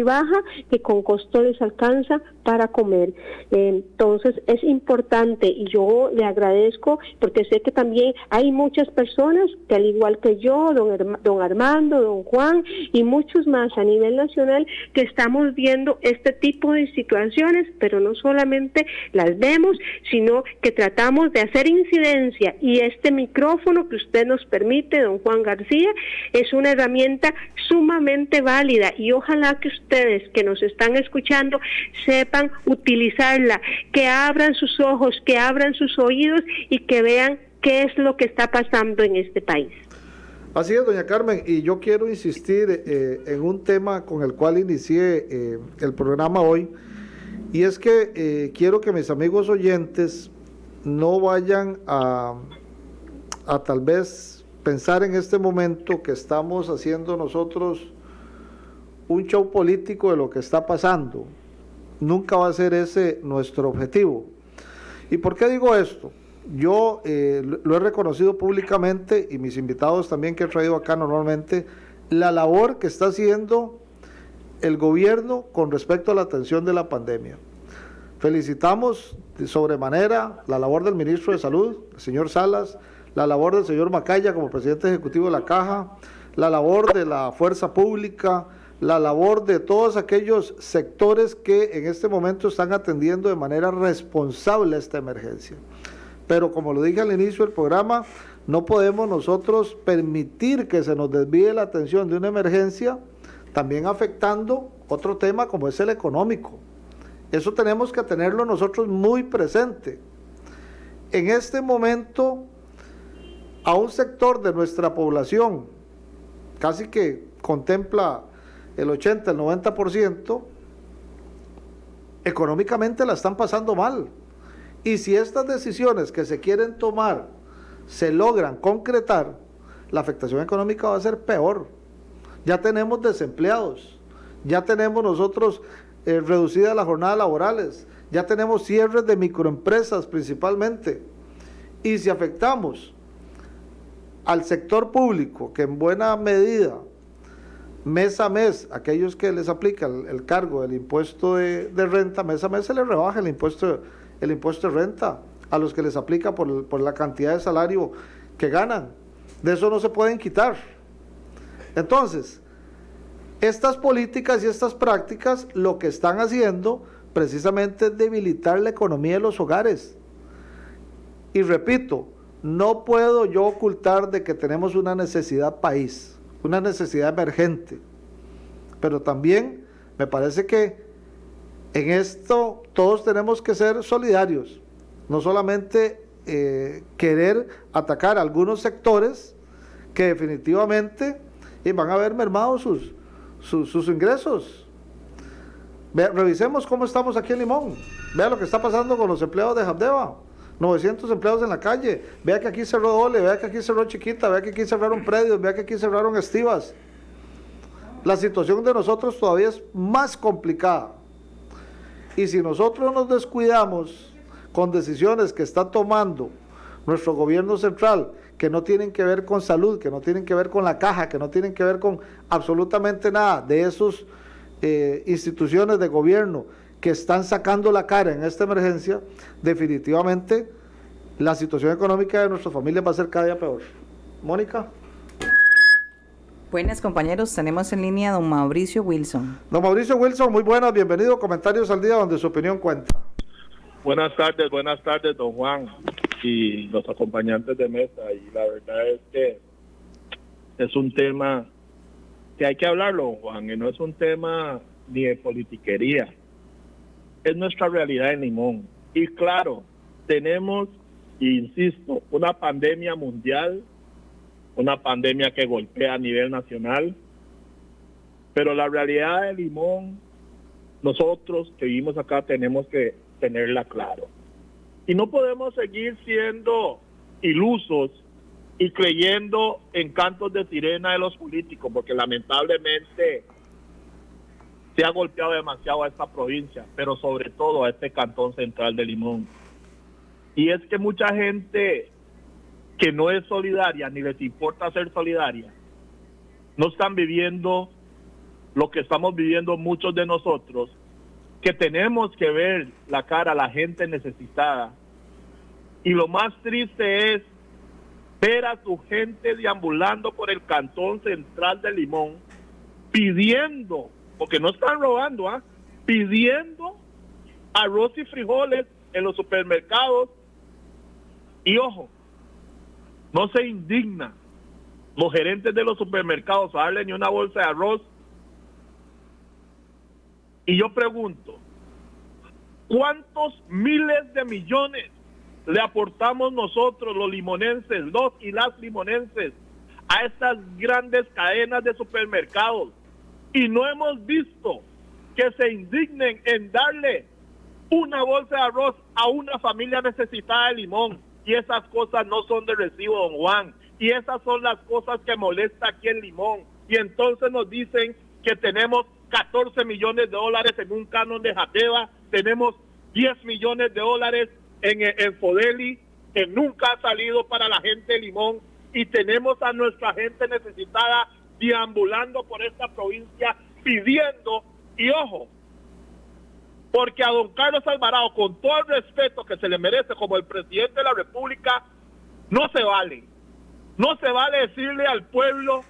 que con costo les alcanza para comer. Entonces es importante y yo le agradezco porque sé que también hay muchas personas que al igual que yo, don Armando, don Juan y muchos más a nivel nacional que estamos viendo este tipo de situaciones, pero no solamente las vemos, sino que tratamos de hacer incidencia y este micrófono que usted nos permite, don Juan García, es una herramienta sumamente válida y ojalá que ustedes que nos están escuchando sepan utilizarla, que abran sus ojos, que abran sus oídos y que vean qué es lo que está pasando en este país. Así es, doña Carmen, y yo quiero insistir en un tema con el cual inicié el programa hoy, y es que quiero que mis amigos oyentes no vayan a tal vez pensar en este momento que estamos haciendo nosotros un show político de lo que está pasando. Nunca va a ser ese nuestro objetivo. ¿Y por qué digo esto? Yo lo he reconocido públicamente y mis invitados también que he traído acá normalmente, la labor que está haciendo el gobierno con respecto a la atención de la pandemia. Felicitamos de sobremanera la labor del ministro de Salud, el señor Salas, la labor del señor Macaya como presidente ejecutivo de la Caja, la labor de la Fuerza Pública, la labor de todos aquellos sectores que en este momento están atendiendo de manera responsable esta emergencia. Pero como lo dije al inicio del programa, no podemos nosotros permitir que se nos desvíe la atención de una emergencia, también afectando otro tema como es el económico. Eso tenemos que tenerlo nosotros muy presente. En este momento, a un sector de nuestra población, casi que contempla el 80, el 90%, económicamente la están pasando mal. Y si estas decisiones que se quieren tomar se logran concretar, la afectación económica va a ser peor. Ya tenemos desempleados, ya tenemos nosotros reducidas las jornadas laborales, ya tenemos cierres de microempresas principalmente. Y si afectamos al sector público, que en buena medida, mes a mes, aquellos que les aplica el cargo del impuesto de renta, mes a mes se les rebaja el impuesto de renta a los que les aplica por la cantidad de salario que ganan. De eso no se pueden quitar. Entonces, estas políticas y estas prácticas lo que están haciendo precisamente es debilitar la economía de los hogares. Y repito, no puedo yo ocultar de que tenemos una necesidad país, una necesidad emergente, pero también me parece que En esto todos tenemos que ser solidarios, no solamente querer atacar a algunos sectores que definitivamente van a ver mermados sus ingresos. Revisemos cómo estamos aquí en Limón. Vea lo que está pasando con los empleados de Habdeba. 900 empleados en la calle. Vea que aquí cerró Ole, vea que aquí cerró Chiquita, vea que aquí cerraron predios, vea que aquí cerraron Estivas. La situación de nosotros todavía es más complicada. Y si nosotros nos descuidamos con decisiones que está tomando nuestro gobierno central, que no tienen que ver con salud, que no tienen que ver con la caja, que no tienen que ver con absolutamente nada de esas instituciones de gobierno que están sacando la cara en esta emergencia, definitivamente la situación económica de nuestras familias va a ser cada día peor. Mónica. Buenas, compañeros, tenemos en línea a don Mauricio Wilson. Don Mauricio Wilson, muy buenas, bienvenido, Comentarios al Día, donde su opinión cuenta. Buenas tardes, don Juan y los acompañantes de mesa, y la verdad es que es un tema que hay que hablarlo, don Juan, y no es un tema ni de politiquería, es nuestra realidad en Limón. Y claro, tenemos, insisto, una pandemia mundial, una pandemia que golpea a nivel nacional, pero la realidad de Limón, nosotros que vivimos acá tenemos que tenerla claro. Y no podemos seguir siendo ilusos y creyendo en cantos de sirena de los políticos, porque lamentablemente se ha golpeado demasiado a esta provincia, pero sobre todo a este cantón central de Limón. Y es que mucha gente que no es solidaria, ni les importa ser solidaria, no están viviendo lo que estamos viviendo muchos de nosotros, que tenemos que ver la cara a la gente necesitada. Y lo más triste es ver a su gente deambulando por el cantón central de Limón, pidiendo, porque no están robando, pidiendo arroz y frijoles en los supermercados. Y ojo, no se indignan los gerentes de los supermercados a darle ni una bolsa de arroz. Y yo pregunto, ¿cuántos miles de millones le aportamos nosotros, los limonenses, los y las limonenses, a estas grandes cadenas de supermercados? Y no hemos visto que se indignen en darle una bolsa de arroz a una familia necesitada de Limón. Y esas cosas no son de recibo, don Juan. Y esas son las cosas que molesta aquí en Limón. Y entonces nos dicen que tenemos 14 millones de dólares en un canon de Jateva, tenemos 10 millones de dólares en Fodeli, que nunca ha salido para la gente de Limón, y tenemos a nuestra gente necesitada deambulando por esta provincia pidiendo, y ojo, porque a don Carlos Alvarado, con todo el respeto que se le merece como el presidente de la República, no se vale decirle al pueblo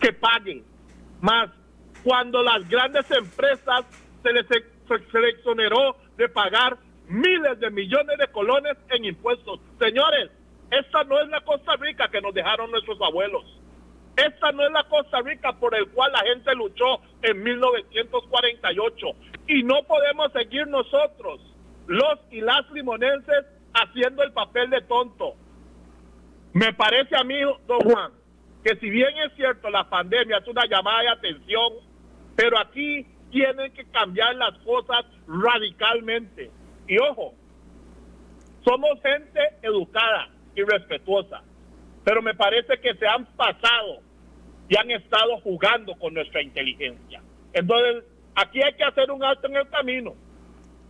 que pague más, cuando las grandes empresas se les exoneró de pagar miles de millones de colones en impuestos. Señores, esta no es la Costa Rica que nos dejaron nuestros abuelos. Esta no es la Costa Rica por el cual la gente luchó en 1948. Y no podemos seguir nosotros, los y las limonenses, haciendo el papel de tonto. Me parece a mí, don Juan, que si bien es cierto, la pandemia es una llamada de atención, pero aquí tienen que cambiar las cosas radicalmente. Y ojo, somos gente educada y respetuosa, pero me parece que se han pasado y han estado jugando con nuestra inteligencia. Entonces, aquí hay que hacer un alto en el camino.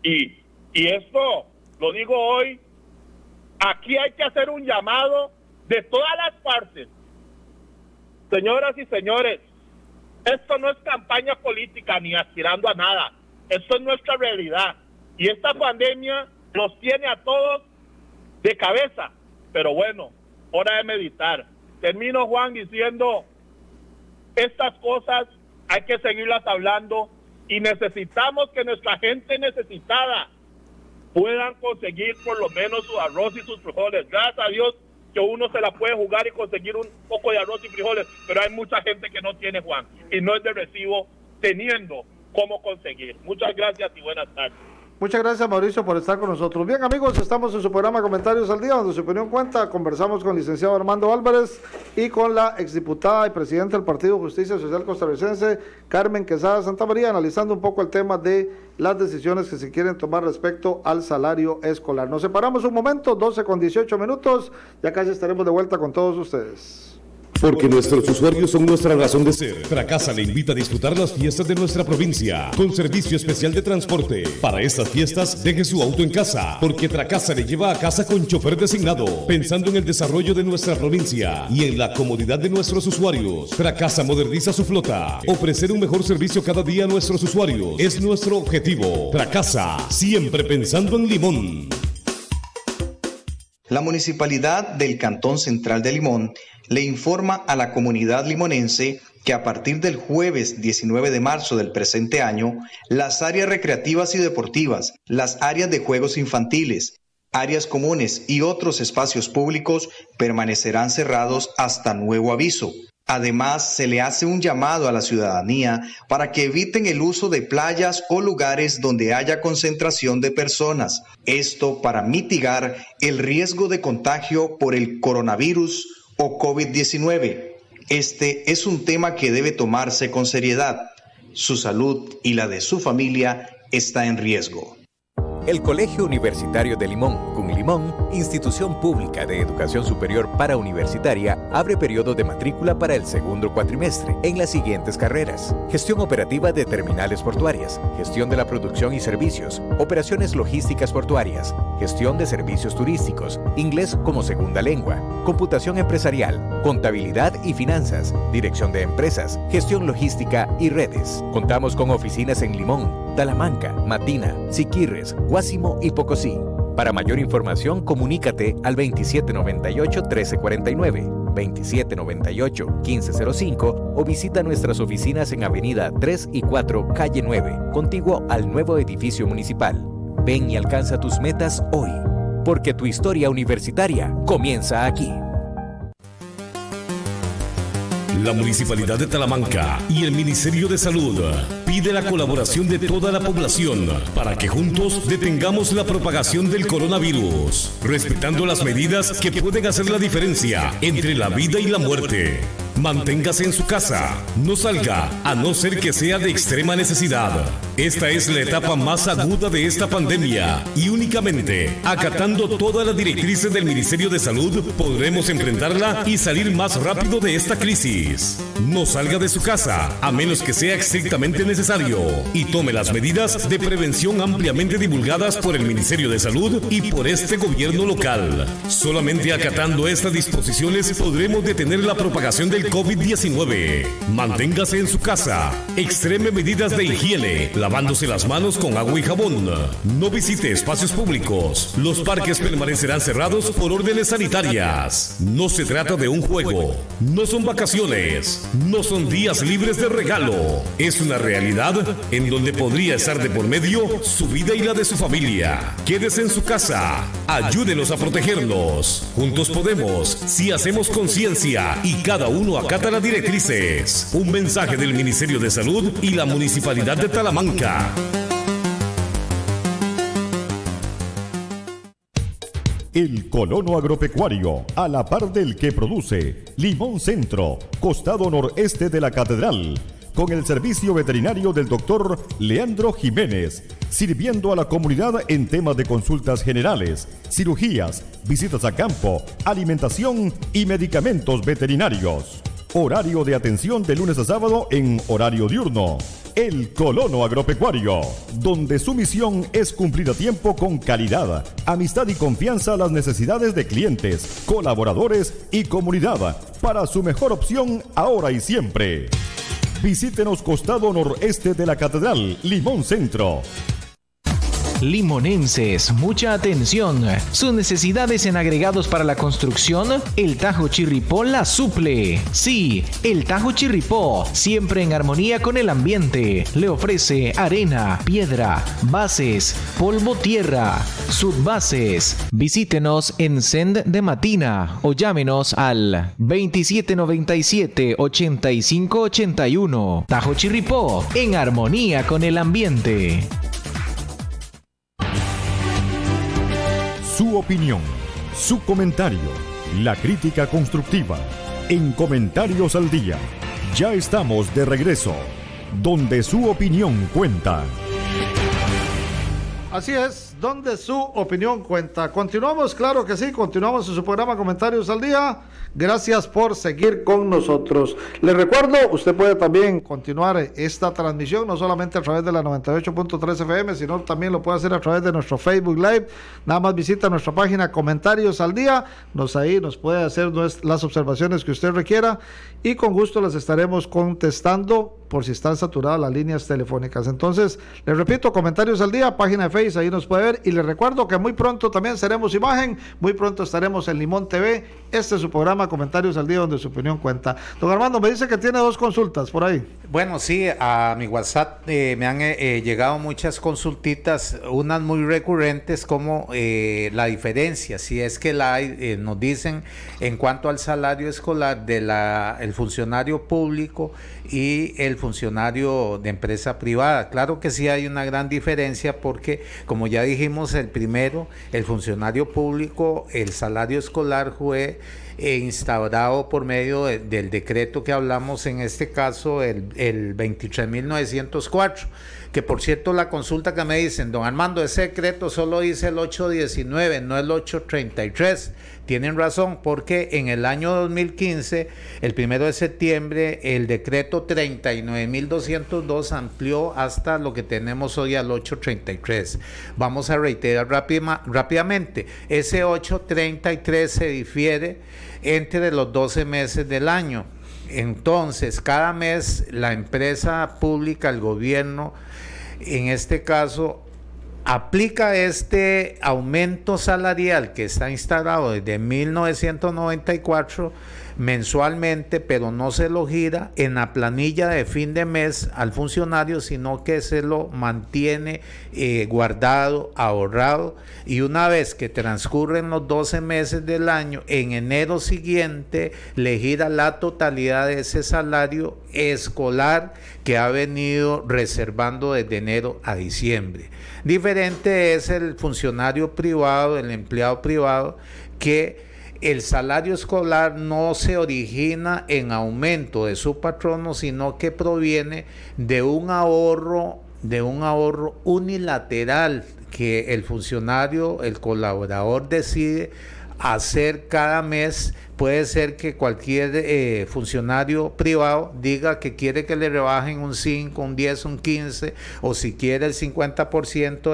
Y esto lo digo hoy, aquí hay que hacer un llamado de todas las partes. Señoras y señores, esto no es campaña política ni aspirando a nada. Esto es nuestra realidad. Y esta pandemia nos tiene a todos de cabeza. Pero bueno, hora de meditar. Termino, Juan, diciendo, estas cosas hay que seguirlas hablando y necesitamos que nuestra gente necesitada puedan conseguir por lo menos su arroz y sus frijoles. Gracias a Dios que uno se la puede jugar y conseguir un poco de arroz y frijoles, pero hay mucha gente que no tiene, Juan, y no es de recibo teniendo cómo conseguir. Muchas gracias y buenas tardes. Muchas gracias, Mauricio, por estar con nosotros. Bien, amigos, estamos en su programa Comentarios al Día, donde su opinión cuenta. Conversamos con el licenciado Armando Álvarez y con la exdiputada y presidenta del Partido Justicia Social Costarricense, Carmen Quesada Santamaría, analizando un poco el tema de las decisiones que se quieren tomar respecto al salario escolar. Nos separamos un momento, 12:18, ya casi estaremos de vuelta con todos ustedes. Porque nuestros usuarios son nuestra razón de ser. Tracasa le invita a disfrutar las fiestas de nuestra provincia con servicio especial de transporte. Para estas fiestas, deje su auto en casa, porque Tracasa le lleva a casa con chofer designado, pensando en el desarrollo de nuestra provincia y en la comodidad de nuestros usuarios. Tracasa moderniza su flota. Ofrecer un mejor servicio cada día a nuestros usuarios es nuestro objetivo. Tracasa, siempre pensando en Limón. La Municipalidad del Cantón Central de Limón le informa a la comunidad limonense que a partir del jueves 19 de marzo del presente año, las áreas recreativas y deportivas, las áreas de juegos infantiles, áreas comunes y otros espacios públicos permanecerán cerrados hasta nuevo aviso. Además, se le hace un llamado a la ciudadanía para que eviten el uso de playas o lugares donde haya concentración de personas. Esto para mitigar el riesgo de contagio por el coronavirus o COVID-19. Este es un tema que debe tomarse con seriedad. Su salud y la de su familia está en riesgo. El Colegio Universitario de Limón, CUNLIMON, institución pública de educación superior para universitaria, abre periodo de matrícula para el segundo cuatrimestre en las siguientes carreras: gestión operativa de terminales portuarias, gestión de la producción y servicios, operaciones logísticas portuarias, gestión de servicios turísticos, inglés como segunda lengua, computación empresarial, contabilidad y finanzas, dirección de empresas, gestión logística y redes. Contamos con oficinas en Limón, Talamanca, Matina, Siquirres, Guásimo y Pocosí. Para mayor información, comunícate al 2798-1349, 2798-1505 o visita nuestras oficinas en Avenida 3 y 4, Calle 9, contiguo al nuevo edificio municipal. Ven y alcanza tus metas hoy, porque tu historia universitaria comienza aquí. La Municipalidad de Talamanca y el Ministerio de Salud pide la colaboración de toda la población para que juntos detengamos la propagación del coronavirus, respetando las medidas que pueden hacer la diferencia entre la vida y la muerte. Manténgase en su casa, no salga, a no ser que sea de extrema necesidad. Esta es la etapa más aguda de esta pandemia y únicamente acatando todas las directrices del Ministerio de Salud podremos enfrentarla y salir más rápido de esta crisis. No salga de su casa, a menos que sea estrictamente necesario, y tome las medidas de prevención ampliamente divulgadas por el Ministerio de Salud y por este gobierno local. Solamente acatando estas disposiciones podremos detener la propagación del COVID-19. Manténgase en su casa. Extreme medidas de higiene, lavándose las manos con agua y jabón. No visite espacios públicos. Los parques permanecerán cerrados por órdenes sanitarias. No se trata de un juego. No son vacaciones. No son días libres de regalo. Es una realidad en donde podría estar de por medio su vida y la de su familia. Quédese en su casa. Ayúdenos a protegernos. Juntos podemos, si hacemos conciencia y cada uno acata las directrices. Un mensaje del Ministerio de Salud y la Municipalidad de Talamanca. El colono agropecuario, a la par del que produce. Limón Centro, costado noreste de la Catedral, con el servicio veterinario del doctor Leandro Jiménez, sirviendo a la comunidad en temas de consultas generales, cirugías, visitas a campo, alimentación y medicamentos veterinarios. Horario de atención de lunes a sábado en horario diurno. El colono agropecuario, donde su misión es cumplir a tiempo con calidad, amistad y confianza a las necesidades de clientes, colaboradores y comunidad, para su mejor opción ahora y siempre. Visítenos costado noreste de la Catedral, Limón Centro. Limonenses, mucha atención. Sus necesidades en agregados para la construcción, el Tajo Chirripó la suple. Sí, el Tajo Chirripó, siempre en armonía con el ambiente. Le ofrece arena, piedra, bases, polvo tierra, subbases. Visítenos en Send de Matina o llámenos al 2797-8581. Tajo Chirripó, en armonía con el ambiente. Su opinión, su comentario, la crítica constructiva. En Comentarios al Día. Ya estamos de regreso, donde su opinión cuenta. Así es, donde su opinión cuenta. Continuamos, claro que sí, continuamos en su programa Comentarios al Día. Gracias por seguir con nosotros. Les recuerdo, usted puede también continuar esta transmisión, no solamente a través de la 98.3 FM, sino también lo puede hacer a través de nuestro Facebook Live. Nada más visita nuestra página Comentarios al Día. Ahí nos puede hacer las observaciones que usted requiera y con gusto las estaremos contestando por si están saturadas las líneas telefónicas. Entonces, les repito, Comentarios al Día, página de Facebook, ahí nos puede ver. Y les recuerdo que muy pronto también seremos imagen, muy pronto estaremos en Limón TV. Este es su programa Comentarios al Día, donde su opinión cuenta. Don Armando, me dice que tiene 2 consultas por ahí. Bueno, sí, a mi WhatsApp me han llegado muchas consultitas, unas muy recurrentes como la diferencia, si es que la hay, nos dicen en cuanto al salario escolar de el funcionario público y el funcionario de empresa privada. Claro que sí hay una gran diferencia porque, como ya dijimos, el primero, el funcionario público, el salario escolar fue instaurado por medio del decreto que hablamos, en este caso el 23.904, que por cierto la consulta que me dicen, don Armando, ese decreto solo dice el 819, no el 833. Tienen razón, porque en el año 2015, el 1 de septiembre, el decreto 39.202 amplió hasta lo que tenemos hoy al 833. Vamos a reiterar rápidamente. Ese 833 se difiere entre los 12 meses del año. Entonces, cada mes la empresa pública, el gobierno, en este caso, aplica este aumento salarial que está instaurado desde 1994 mensualmente, pero no se lo gira en la planilla de fin de mes al funcionario, sino que se lo mantiene guardado, ahorrado, y una vez que transcurren los 12 meses del año, en enero siguiente le gira la totalidad de ese salario escolar que ha venido reservando desde enero a diciembre. Diferente es el funcionario privado, el empleado privado, que el salario escolar no se origina en aumento de su patrono, sino que proviene de un ahorro unilateral que el funcionario, el colaborador, decide hacer cada mes. Puede ser que cualquier funcionario privado diga que quiere que le rebajen un 5, un 10, un 15, o si quiere el 50%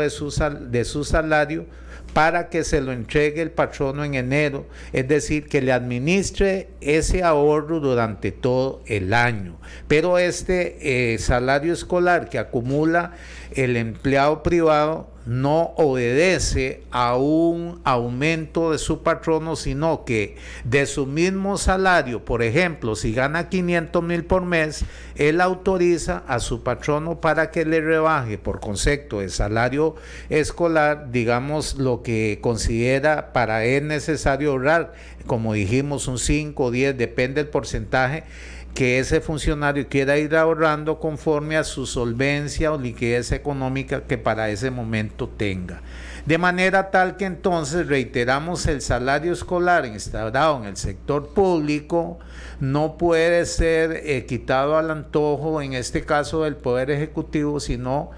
de su salario, para que se lo entregue el patrono en enero, es decir, que le administre ese ahorro durante todo el año. Pero este salario escolar que acumula el empleado privado no obedece a un aumento de su patrono, sino que de su mismo salario, por ejemplo, si gana 500,000 por mes, él autoriza a su patrono para que le rebaje por concepto de salario escolar, digamos, lo que considera para él necesario ahorrar, como dijimos, un 5 o 10, depende del porcentaje que ese funcionario quiera ir ahorrando conforme a su solvencia o liquidez económica que para ese momento tenga. De manera tal que entonces, reiteramos, el salario escolar instaurado en el sector público no puede ser quitado al antojo, en este caso del Poder Ejecutivo, sino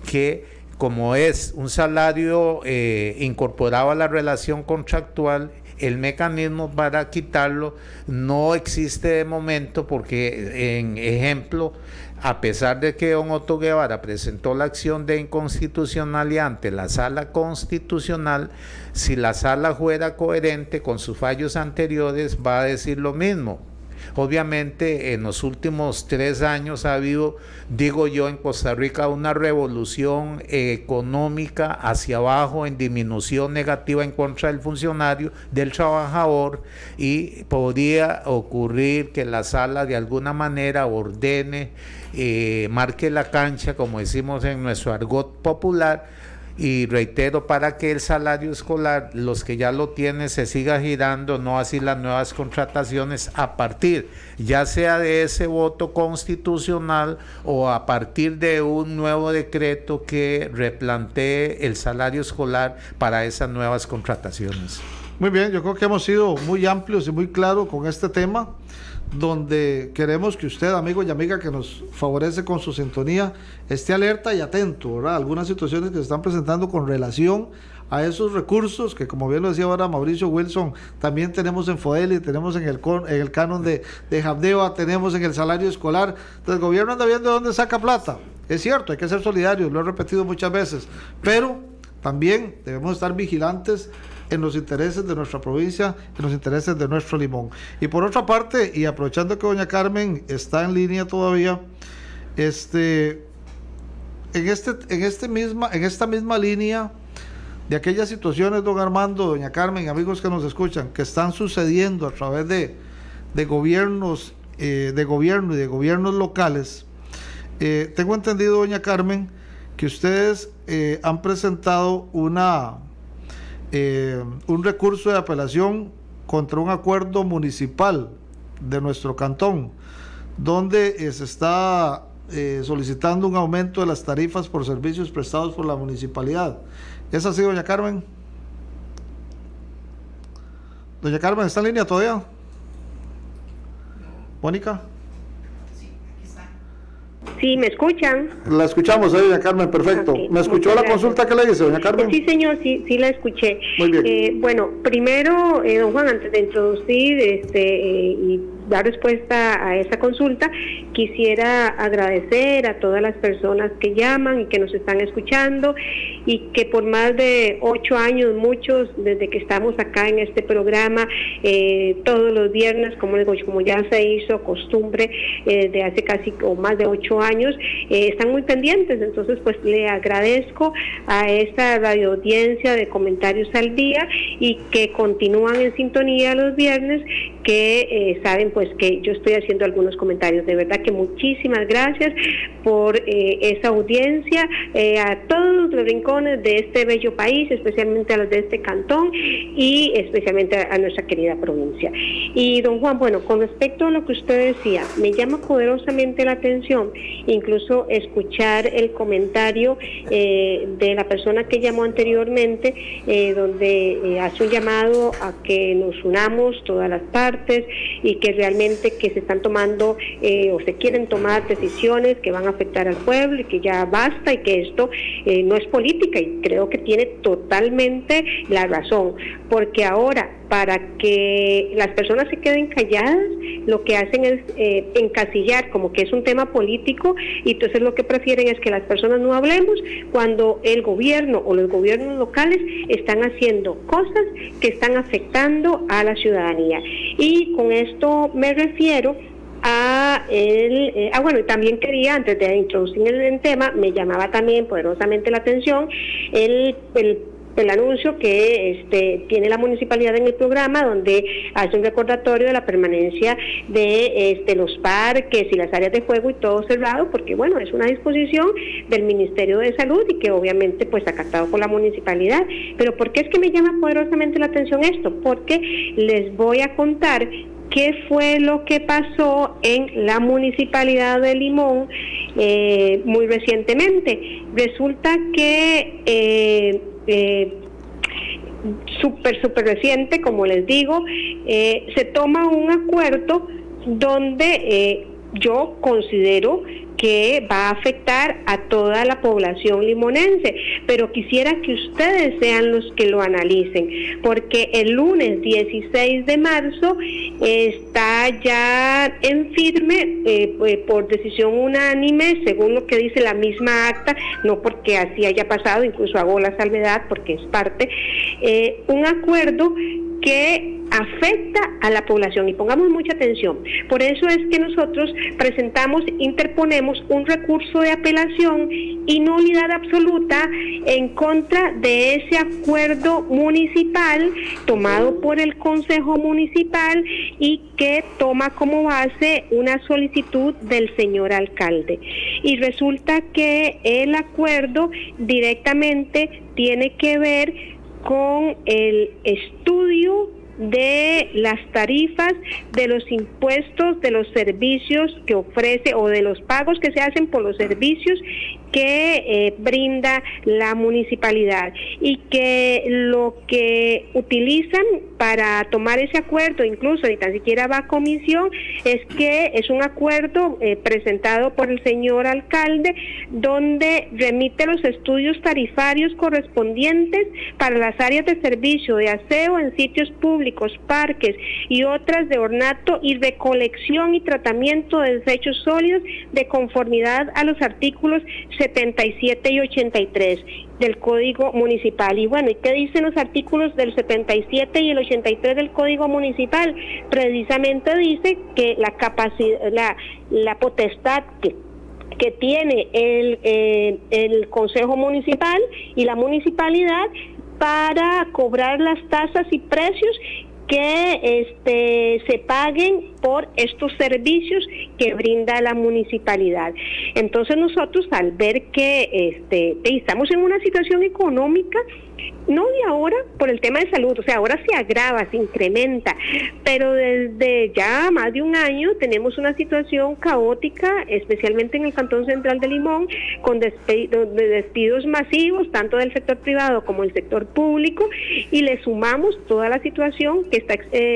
que, como es un salario incorporado a la relación contractual, el mecanismo para quitarlo no existe de momento, porque, en ejemplo, a pesar de que don Otto Guevara presentó la acción de inconstitucionalidad ante la Sala Constitucional, si la Sala fuera coherente con sus fallos anteriores, va a decir lo mismo. Obviamente en los últimos 3 años ha habido, digo yo, en Costa Rica una revolución económica hacia abajo, en disminución negativa en contra del funcionario, del trabajador, y podría ocurrir que la sala de alguna manera ordene, marque la cancha, como decimos en nuestro argot popular, y reitero, para que el salario escolar, los que ya lo tienen, se siga girando, no así las nuevas contrataciones, a partir ya sea de ese voto constitucional o a partir de un nuevo decreto que replantee el salario escolar para esas nuevas contrataciones. Muy bien, yo creo que hemos sido muy amplios y muy claros con este tema, donde queremos que usted, amigo y amiga que nos favorece con su sintonía, esté alerta y atento, ¿verdad? Algunas situaciones que se están presentando con relación a esos recursos que, como bien lo decía ahora Mauricio Wilson, también tenemos en FODELI, tenemos en el canon de Habdeba, tenemos en el salario escolar. Entonces el gobierno anda viendo de dónde saca plata. Es cierto, hay que ser solidarios, lo he repetido muchas veces, pero también debemos estar vigilantes en los intereses de nuestra provincia, en los intereses de nuestro Limón. Y por otra parte, y aprovechando que doña Carmen está en línea todavía, en esta misma línea de aquellas situaciones, don Armando, doña Carmen, amigos que nos escuchan, que están sucediendo a través de gobiernos, de gobierno y de gobiernos locales, tengo entendido, doña Carmen, que ustedes han presentado un recurso de apelación contra un acuerdo municipal de nuestro cantón, donde se está solicitando un aumento de las tarifas por servicios prestados por la municipalidad. ¿Es así, doña Carmen? Doña Carmen, ¿está en línea todavía? ¿Mónica? Sí, ¿me escuchan? La escuchamos, doña Carmen, perfecto. Okay, ¿Me escuchó la consulta que le hice, doña Carmen? Sí, señor, sí la escuché. Muy bien. Bueno, primero, don Juan, antes de introducir y dar respuesta a esa consulta, quisiera agradecer a todas las personas que llaman y que nos están escuchando, y que por más de 8 años, muchos, desde que estamos acá en este programa, todos los viernes, como ya se hizo costumbre de hace casi o más de 8 años, están muy pendientes. Entonces, pues le agradezco a esta radio audiencia de Comentarios al Día, y que continúan en sintonía los viernes, que saben pues que yo estoy haciendo algunos comentarios. De verdad que muchísimas gracias por esa audiencia, a todos los rincones de este bello país, especialmente a los de este cantón y especialmente a nuestra querida provincia. Y don Juan, bueno, con respecto a lo que usted decía, me llama poderosamente la atención incluso escuchar el comentario de la persona que llamó anteriormente, donde hace un llamado a que nos unamos todas las partes, y que realmente que se están tomando o se quieren tomar decisiones que van a afectar al pueblo, y que ya basta, y que esto no es política. Y creo que tiene totalmente la razón, porque ahora, para que las personas se queden calladas, lo que hacen es encasillar como que es un tema político, y entonces lo que prefieren es que las personas no hablemos, cuando el gobierno o los gobiernos locales están haciendo cosas que están afectando a la ciudadanía. Y con esto me refiero a bueno, y también quería, antes de introducir el tema, me llamaba también poderosamente la atención el anuncio que tiene la municipalidad en el programa, donde hace un recordatorio de la permanencia de los parques y las áreas de juego y todo cerrado, porque bueno, es una disposición del Ministerio de Salud y que obviamente pues acatado por la municipalidad. Pero ¿por qué es que me llama poderosamente la atención esto? Porque les voy a contar qué fue lo que pasó en la municipalidad de Limón muy recientemente. Resulta que súper reciente, como les digo, se toma un acuerdo donde yo considero que va a afectar a toda la población limonense, pero quisiera que ustedes sean los que lo analicen, porque el lunes 16 de marzo está ya en firme por decisión unánime, según lo que dice la misma acta, no porque así haya pasado, incluso hago la salvedad porque es parte, un acuerdo que afecta a la población, y pongamos mucha atención. Por eso es que nosotros interponemos un recurso de apelación y nulidad absoluta en contra de ese acuerdo municipal tomado por el Consejo Municipal y que toma como base una solicitud del señor alcalde. Y resulta que el acuerdo directamente tiene que ver con el estudio de las tarifas, de los impuestos, de los servicios que ofrece o de los pagos que se hacen por los servicios que brinda la municipalidad, y que lo que utilizan para tomar ese acuerdo, incluso ni tan siquiera va a comisión, es que es un acuerdo presentado por el señor alcalde, donde remite los estudios tarifarios correspondientes para las áreas de servicio de aseo en sitios públicos, parques y otras de ornato y recolección y tratamiento de desechos sólidos de conformidad a los artículos 77 y 83 del Código Municipal. Y bueno, ¿y qué dicen los artículos del 77 y el 83 del Código Municipal? Precisamente dice que la capacidad, la potestad que tiene el Consejo Municipal y la municipalidad para cobrar las tasas y precios que se paguen por estos servicios que brinda la municipalidad. Entonces nosotros, al ver que estamos en una situación económica, no de ahora por el tema de salud, o sea, ahora se agrava, se incrementa, pero desde ya más de un año tenemos una situación caótica, especialmente en el Cantón Central de Limón, con despidos masivos, tanto del sector privado como del sector público, y le sumamos toda la situación que está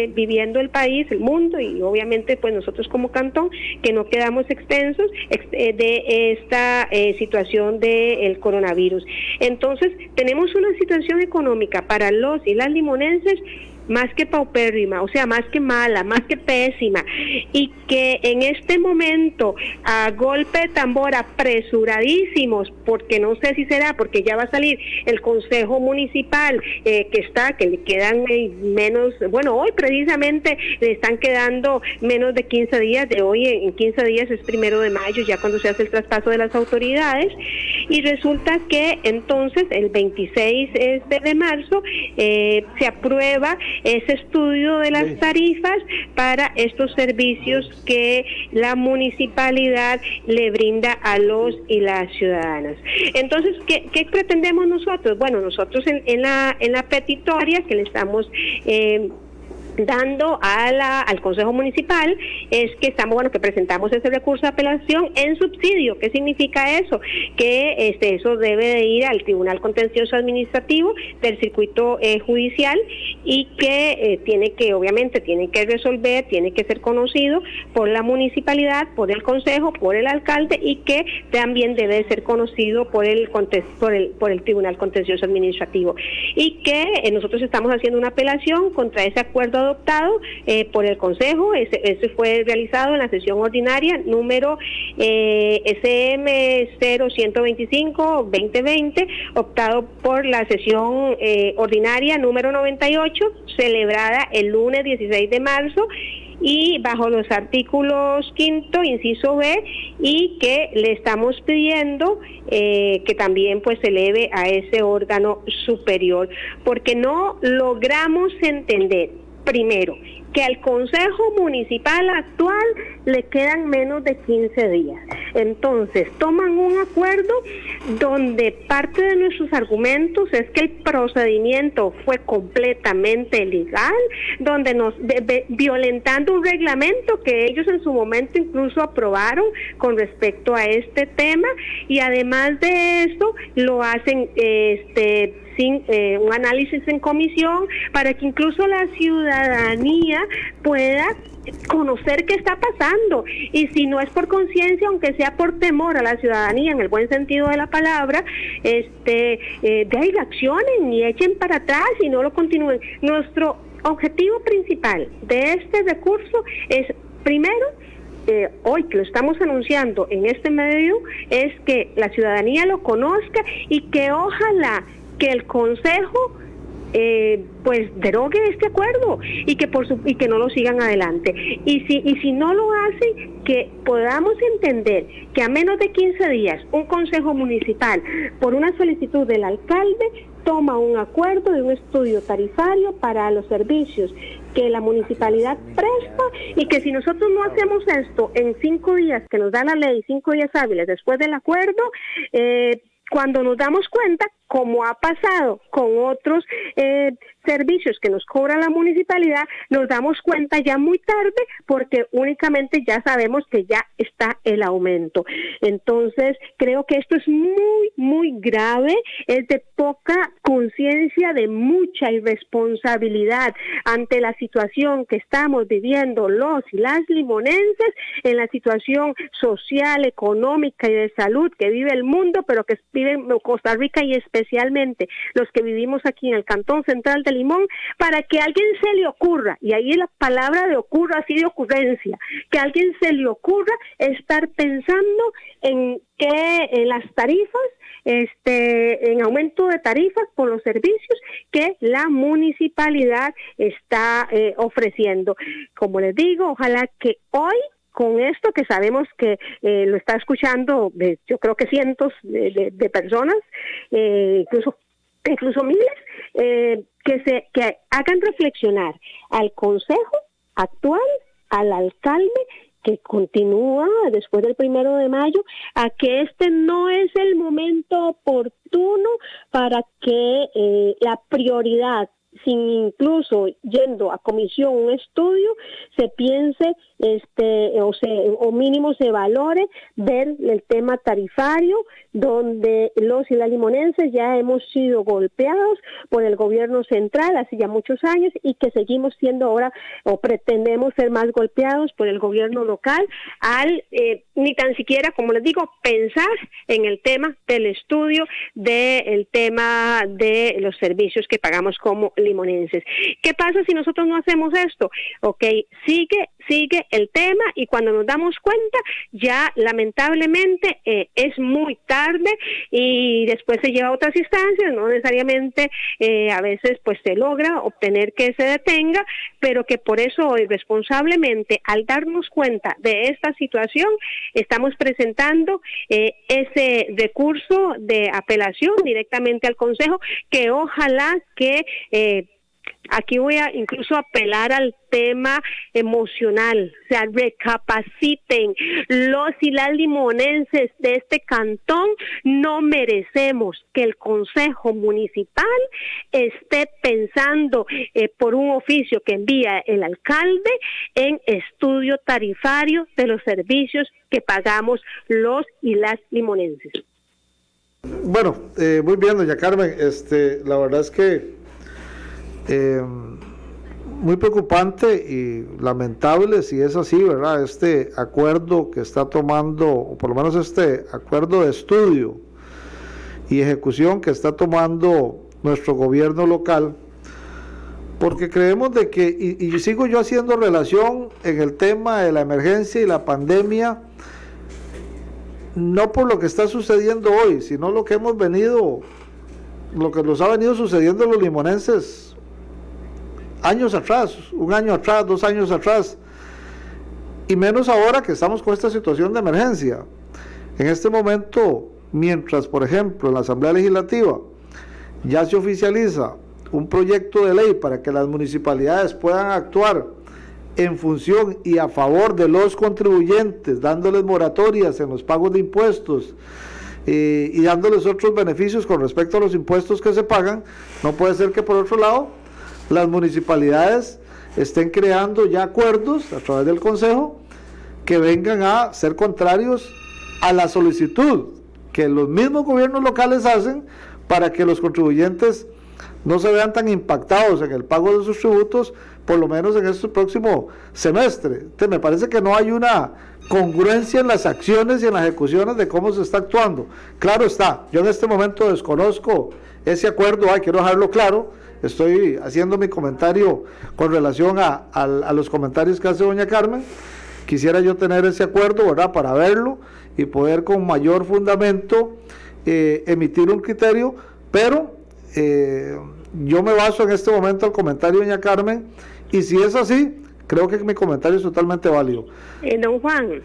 viviendo el país, el mundo, y obviamente pues nosotros como cantón, que no quedamos extensos de esta situación del coronavirus. Entonces, tenemos una situación económica para los y las limonenses más que paupérrima, o sea, más que mala, más que pésima, y que en este momento, a golpe de tambor, apresuradísimos, porque no sé si será, porque ya va a salir el Consejo Municipal, que le quedan menos, bueno, hoy precisamente le están quedando menos de 15 días, de hoy en 15 días es 1 de mayo, ya cuando se hace el traspaso de las autoridades, y resulta que entonces el 26 de marzo se aprueba ese estudio de las tarifas para estos servicios que la municipalidad le brinda a los y las ciudadanas. Entonces, ¿qué pretendemos nosotros? Bueno, nosotros en la petitoria que le estamos dando al Consejo Municipal es que que presentamos ese recurso de apelación en subsidio. ¿Qué significa eso? Que eso debe de ir al Tribunal Contencioso Administrativo del Circuito Judicial, y que obviamente tiene que resolver, tiene que ser conocido por la municipalidad, por el Consejo, por el alcalde, y que también debe ser conocido por el Tribunal Contencioso Administrativo, y que nosotros estamos haciendo una apelación contra ese acuerdo adoptado por el Consejo. Ese fue realizado en la sesión ordinaria número SM 0125-2020, optado por la sesión ordinaria número 98, celebrada el lunes 16 de marzo, y bajo los artículos 5º, inciso B, y que le estamos pidiendo que también pues se eleve a ese órgano superior, porque no logramos entender, primero, que al Consejo Municipal actual le quedan menos de 15 días. Entonces, toman un acuerdo donde parte de nuestros argumentos es que el procedimiento fue completamente ilegal, donde violentando un reglamento que ellos en su momento incluso aprobaron con respecto a este tema, y además de eso lo hacen sin un análisis en comisión para que incluso la ciudadanía pueda conocer qué está pasando, y si no es por conciencia, aunque sea por temor a la ciudadanía en el buen sentido de la palabra, de ahí accionen y echen para atrás y no lo continúen. Nuestro objetivo principal de este recurso es, primero, hoy que lo estamos anunciando en este medio, es que la ciudadanía lo conozca, y que ojalá que el Consejo pues derogue este acuerdo y que no lo sigan adelante. Y si no lo hacen, que podamos entender que a menos de 15 días un consejo municipal, por una solicitud del alcalde, toma un acuerdo de un estudio tarifario para los servicios que la municipalidad presta, y que si nosotros no hacemos esto en 5 días que nos da la ley, 5 días hábiles después del acuerdo, cuando nos damos cuenta, como ha pasado con otros servicios que nos cobra la municipalidad, nos damos cuenta ya muy tarde, porque únicamente ya sabemos que ya está el aumento. Entonces, creo que esto es muy, muy grave, es de poca conciencia, de mucha irresponsabilidad ante la situación que estamos viviendo los y las limonenses, en la situación social, económica y de salud que vive el mundo, pero que vive Costa Rica, y especialmente los que vivimos aquí en el Cantón Central de Limón, para que a alguien se le ocurra, y ahí la palabra de ocurra, así de ocurrencia, que a alguien se le ocurra estar pensando en que en las tarifas, en aumento de tarifas por los servicios que la municipalidad está ofreciendo. Como les digo, ojalá que hoy, con esto que sabemos que lo está escuchando, yo creo que cientos de personas, incluso miles, que hagan reflexionar al consejo actual, al alcalde que continúa después del 1 de mayo, a que este no es el momento oportuno para que la prioridad, sin incluso yendo a comisión un estudio, se piense o mínimo se valore ver el tema tarifario, donde los y las limonenses ya hemos sido golpeados por el gobierno central hace ya muchos años, y que seguimos siendo ahora, o pretendemos ser más golpeados por el gobierno local, al ni tan siquiera, como les digo, pensar en el tema del estudio del tema de los servicios que pagamos como limonenses. ¿Qué pasa si nosotros no hacemos esto? Ok, sigue el tema, y cuando nos damos cuenta, ya lamentablemente es muy tarde, y después se lleva a otras instancias, no necesariamente a veces pues se logra obtener que se detenga, pero que por eso hoy responsablemente, al darnos cuenta de esta situación, estamos presentando ese recurso de apelación directamente al Consejo, que ojalá que aquí voy a incluso apelar al tema emocional, o sea, recapaciten, los y las limonenses de este cantón no merecemos que el Consejo Municipal esté pensando por un oficio que envía el alcalde en estudio tarifario de los servicios que pagamos los y las limonenses. Bueno, muy bien, doña Carmen, la verdad es que muy preocupante y lamentable si es así, ¿verdad? Este acuerdo que está tomando, o por lo menos este acuerdo de estudio y ejecución que está tomando nuestro gobierno local, porque creemos de que, y sigo yo haciendo relación en el tema de la emergencia y la pandemia, no por lo que está sucediendo hoy, sino lo que hemos venido, lo que nos ha venido sucediendo a los limonenses años atrás, 1 año atrás, 2 años atrás, y menos ahora que estamos con esta situación de emergencia. En este momento, mientras, por ejemplo, en la Asamblea Legislativa ya se oficializa un proyecto de ley para que las municipalidades puedan actuar en función y a favor de los contribuyentes, dándoles moratorias en los pagos de impuestos y dándoles otros beneficios con respecto a los impuestos que se pagan, no puede ser que por otro lado las municipalidades estén creando ya acuerdos a través del Consejo que vengan a ser contrarios a la solicitud que los mismos gobiernos locales hacen para que los contribuyentes no se vean tan impactados en el pago de sus tributos, por lo menos en este próximo semestre. Entonces, me parece que no hay una congruencia en las acciones y en las ejecuciones de cómo se está actuando. Claro está, yo en este momento desconozco ese acuerdo, quiero dejarlo claro, estoy haciendo mi comentario con relación a los comentarios que hace doña Carmen. Quisiera yo tener ese acuerdo, ¿verdad?, para verlo y poder con mayor fundamento emitir un criterio, pero yo me baso en este momento el comentario de doña Carmen, y si es así, creo que mi comentario es totalmente válido. Don Juan,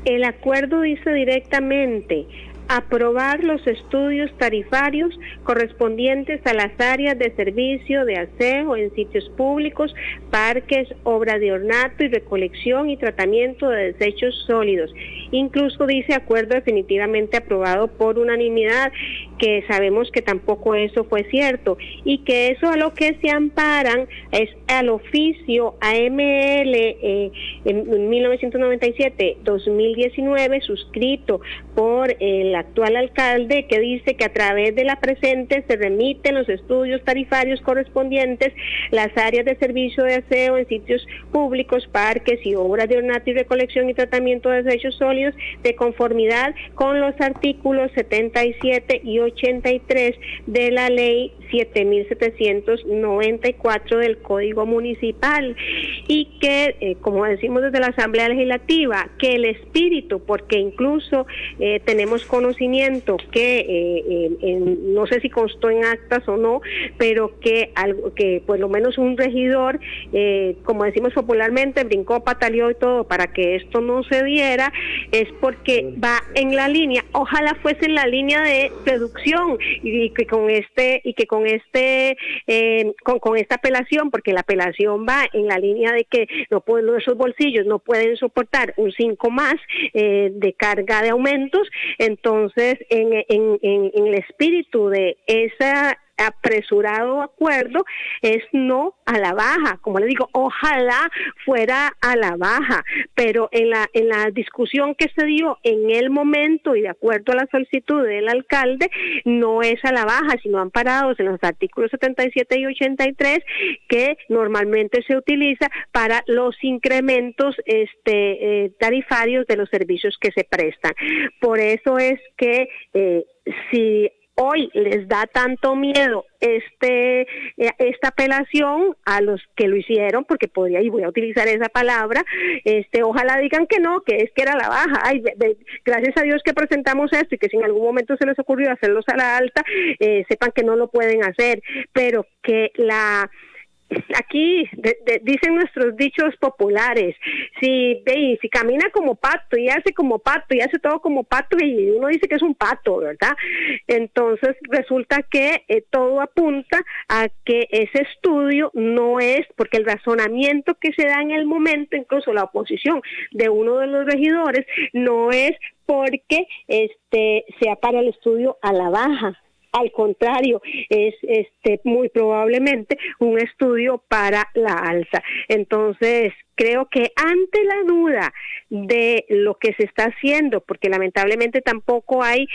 el acuerdo dice directamente aprobar los estudios tarifarios correspondientes a las áreas de servicio de aseo en sitios públicos, parques, obras de ornato y recolección y tratamiento de desechos sólidos. Incluso dice acuerdo definitivamente aprobado por unanimidad, que sabemos que tampoco eso fue cierto, y que eso a lo que se amparan es al oficio AML en 1997-2019 suscrito por el actual alcalde, que dice que a través de la presente se remiten los estudios tarifarios correspondientes las áreas de servicio de aseo en sitios públicos, parques y obras de ornato y recolección y tratamiento de desechos sólidos de conformidad con los artículos 77 y 83 de la ley 7.794 del Código Municipal, y que, como decimos desde la Asamblea Legislativa, que el espíritu, porque incluso tenemos conocimiento que no sé si constó en actas o no, pero que por lo menos un regidor, como decimos popularmente, brincó, pataleó y todo para que esto no se diera, es porque va en la línea, ojalá fuese en la línea de reducción, y que con esta apelación, porque la apelación va en la línea de que nuestros bolsillos no pueden soportar un 5 más de carga de aumentos. Entonces en el espíritu de esa apresurado acuerdo es no a la baja, como le digo, ojalá fuera a la baja, pero en la discusión que se dio en el momento y de acuerdo a la solicitud del alcalde, no es a la baja, sino amparados en los artículos 77 y 83 que normalmente se utiliza para los incrementos tarifarios de los servicios que se prestan. Por eso es que si hoy les da tanto miedo esta apelación a los que lo hicieron, porque podría, y voy a utilizar esa palabra, ojalá digan que no, que es que era la baja. Ay, gracias a Dios que presentamos esto y que si en algún momento se les ocurrió hacerlos a la alta, sepan que no lo pueden hacer, pero que aquí dicen nuestros dichos populares, si camina como pato y hace como pato y hace todo como pato, y uno dice que es un pato, ¿verdad? Entonces resulta que todo apunta a que ese estudio no es, porque el razonamiento que se da en el momento, incluso la oposición de uno de los regidores, no es porque sea para el estudio a la baja. Al contrario, es muy probablemente un estudio para la alza. Entonces, creo que ante la duda de lo que se está haciendo, porque lamentablemente tampoco hay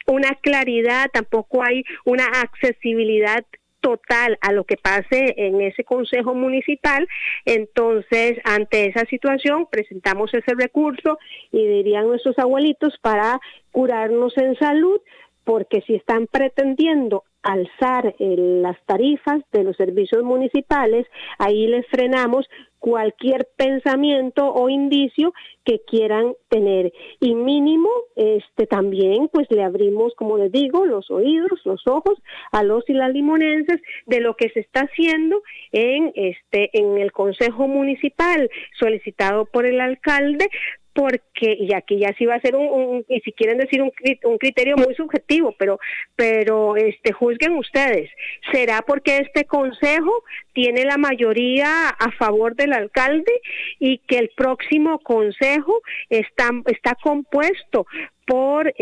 una claridad, tampoco hay una accesibilidad total a lo que pase en ese consejo municipal, entonces ante esa situación presentamos ese recurso y dirían nuestros abuelitos, para curarnos en salud, porque si están pretendiendo alzar las tarifas de los servicios municipales, ahí les frenamos cualquier pensamiento o indicio que quieran tener, y mínimo también pues le abrimos, como les digo, los oídos, los ojos a los y las limonenses de lo que se está haciendo en el Consejo Municipal solicitado por el alcalde, porque, y aquí ya sí va a ser y si quieren decir un criterio muy subjetivo, pero juzguen ustedes, ¿será porque este consejo tiene la mayoría a favor del alcalde y que el próximo consejo está compuesto por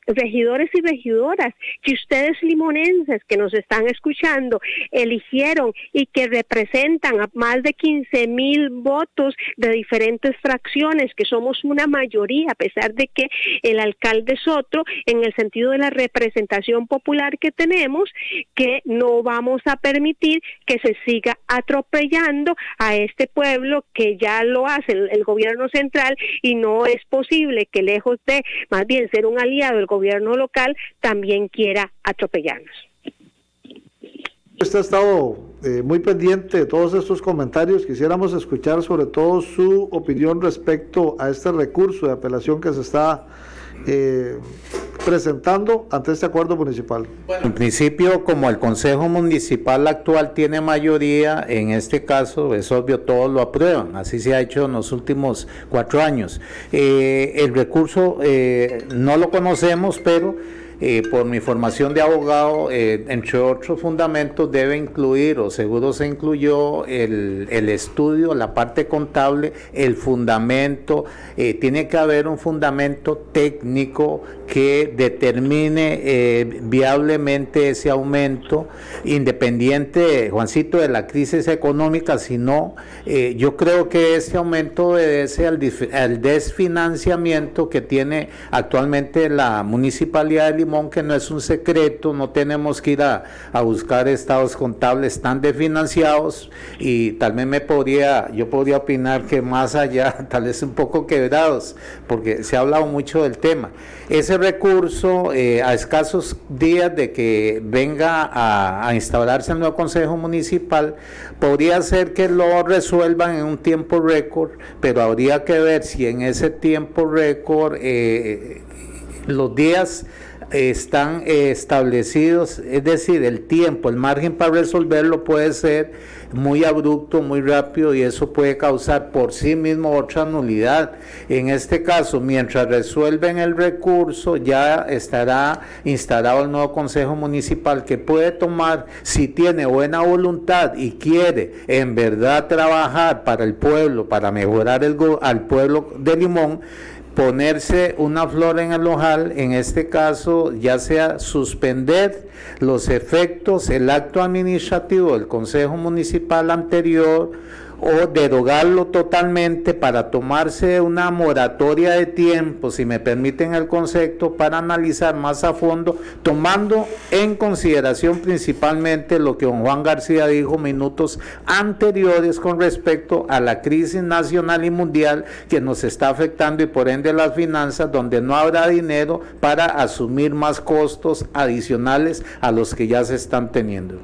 regidores y regidoras que ustedes limonenses que nos están escuchando eligieron y que representan a más de 15,000 votos de diferentes fracciones, que somos una mayoría, a pesar de que el alcalde es otro, en el sentido de la representación popular que tenemos, que no vamos a permitir que se siga atropellando a este pueblo, que ya lo hace el gobierno central, y no es posible que, lejos de más bien ser un aliado del gobierno local, también quiera atropellarnos. Usted ha estado muy pendiente de todos estos comentarios. Quisiéramos escuchar sobre todo su opinión respecto a este recurso de apelación que se está presentando ante este acuerdo municipal? Bueno, en principio, como el Consejo Municipal actual tiene mayoría, en este caso es obvio, todos lo aprueban, así se ha hecho en los últimos 4 años. El recurso no lo conocemos, pero por mi formación de abogado, entre otros fundamentos debe incluir, o seguro se incluyó, el estudio, la parte contable, el fundamento. Tiene que haber un fundamento técnico que determine viablemente ese aumento, independiente, Juancito, de la crisis económica. Sino, yo creo que ese aumento obedece al desfinanciamiento que tiene actualmente la Municipalidad de Limón, que no es un secreto, no tenemos que ir a buscar estados contables, están desfinanciados, y tal vez yo podría opinar que más allá, tal vez un poco quebrados, porque se ha hablado mucho del tema. Ese recurso, a escasos días de que venga a instaurarse el nuevo Consejo Municipal, podría ser que lo resuelvan en un tiempo récord, pero habría que ver si en ese tiempo récord los días están establecidos, es decir, el tiempo, el margen para resolverlo puede ser muy abrupto, muy rápido, y eso puede causar por sí mismo otra nulidad. En este caso, mientras resuelven el recurso, ya estará instalado el nuevo Consejo Municipal, que puede tomar, si tiene buena voluntad y quiere en verdad trabajar para el pueblo, para mejorar al pueblo de Limón, ponerse una flor en el ojal, en este caso, ya sea suspender los efectos, el acto administrativo del Consejo Municipal anterior, o derogarlo totalmente para tomarse una moratoria de tiempo, si me permiten el concepto, para analizar más a fondo, tomando en consideración principalmente lo que don Juan García dijo minutos anteriores con respecto a la crisis nacional y mundial que nos está afectando, y por ende las finanzas, donde no habrá dinero para asumir más costos adicionales a los que ya se están teniendo.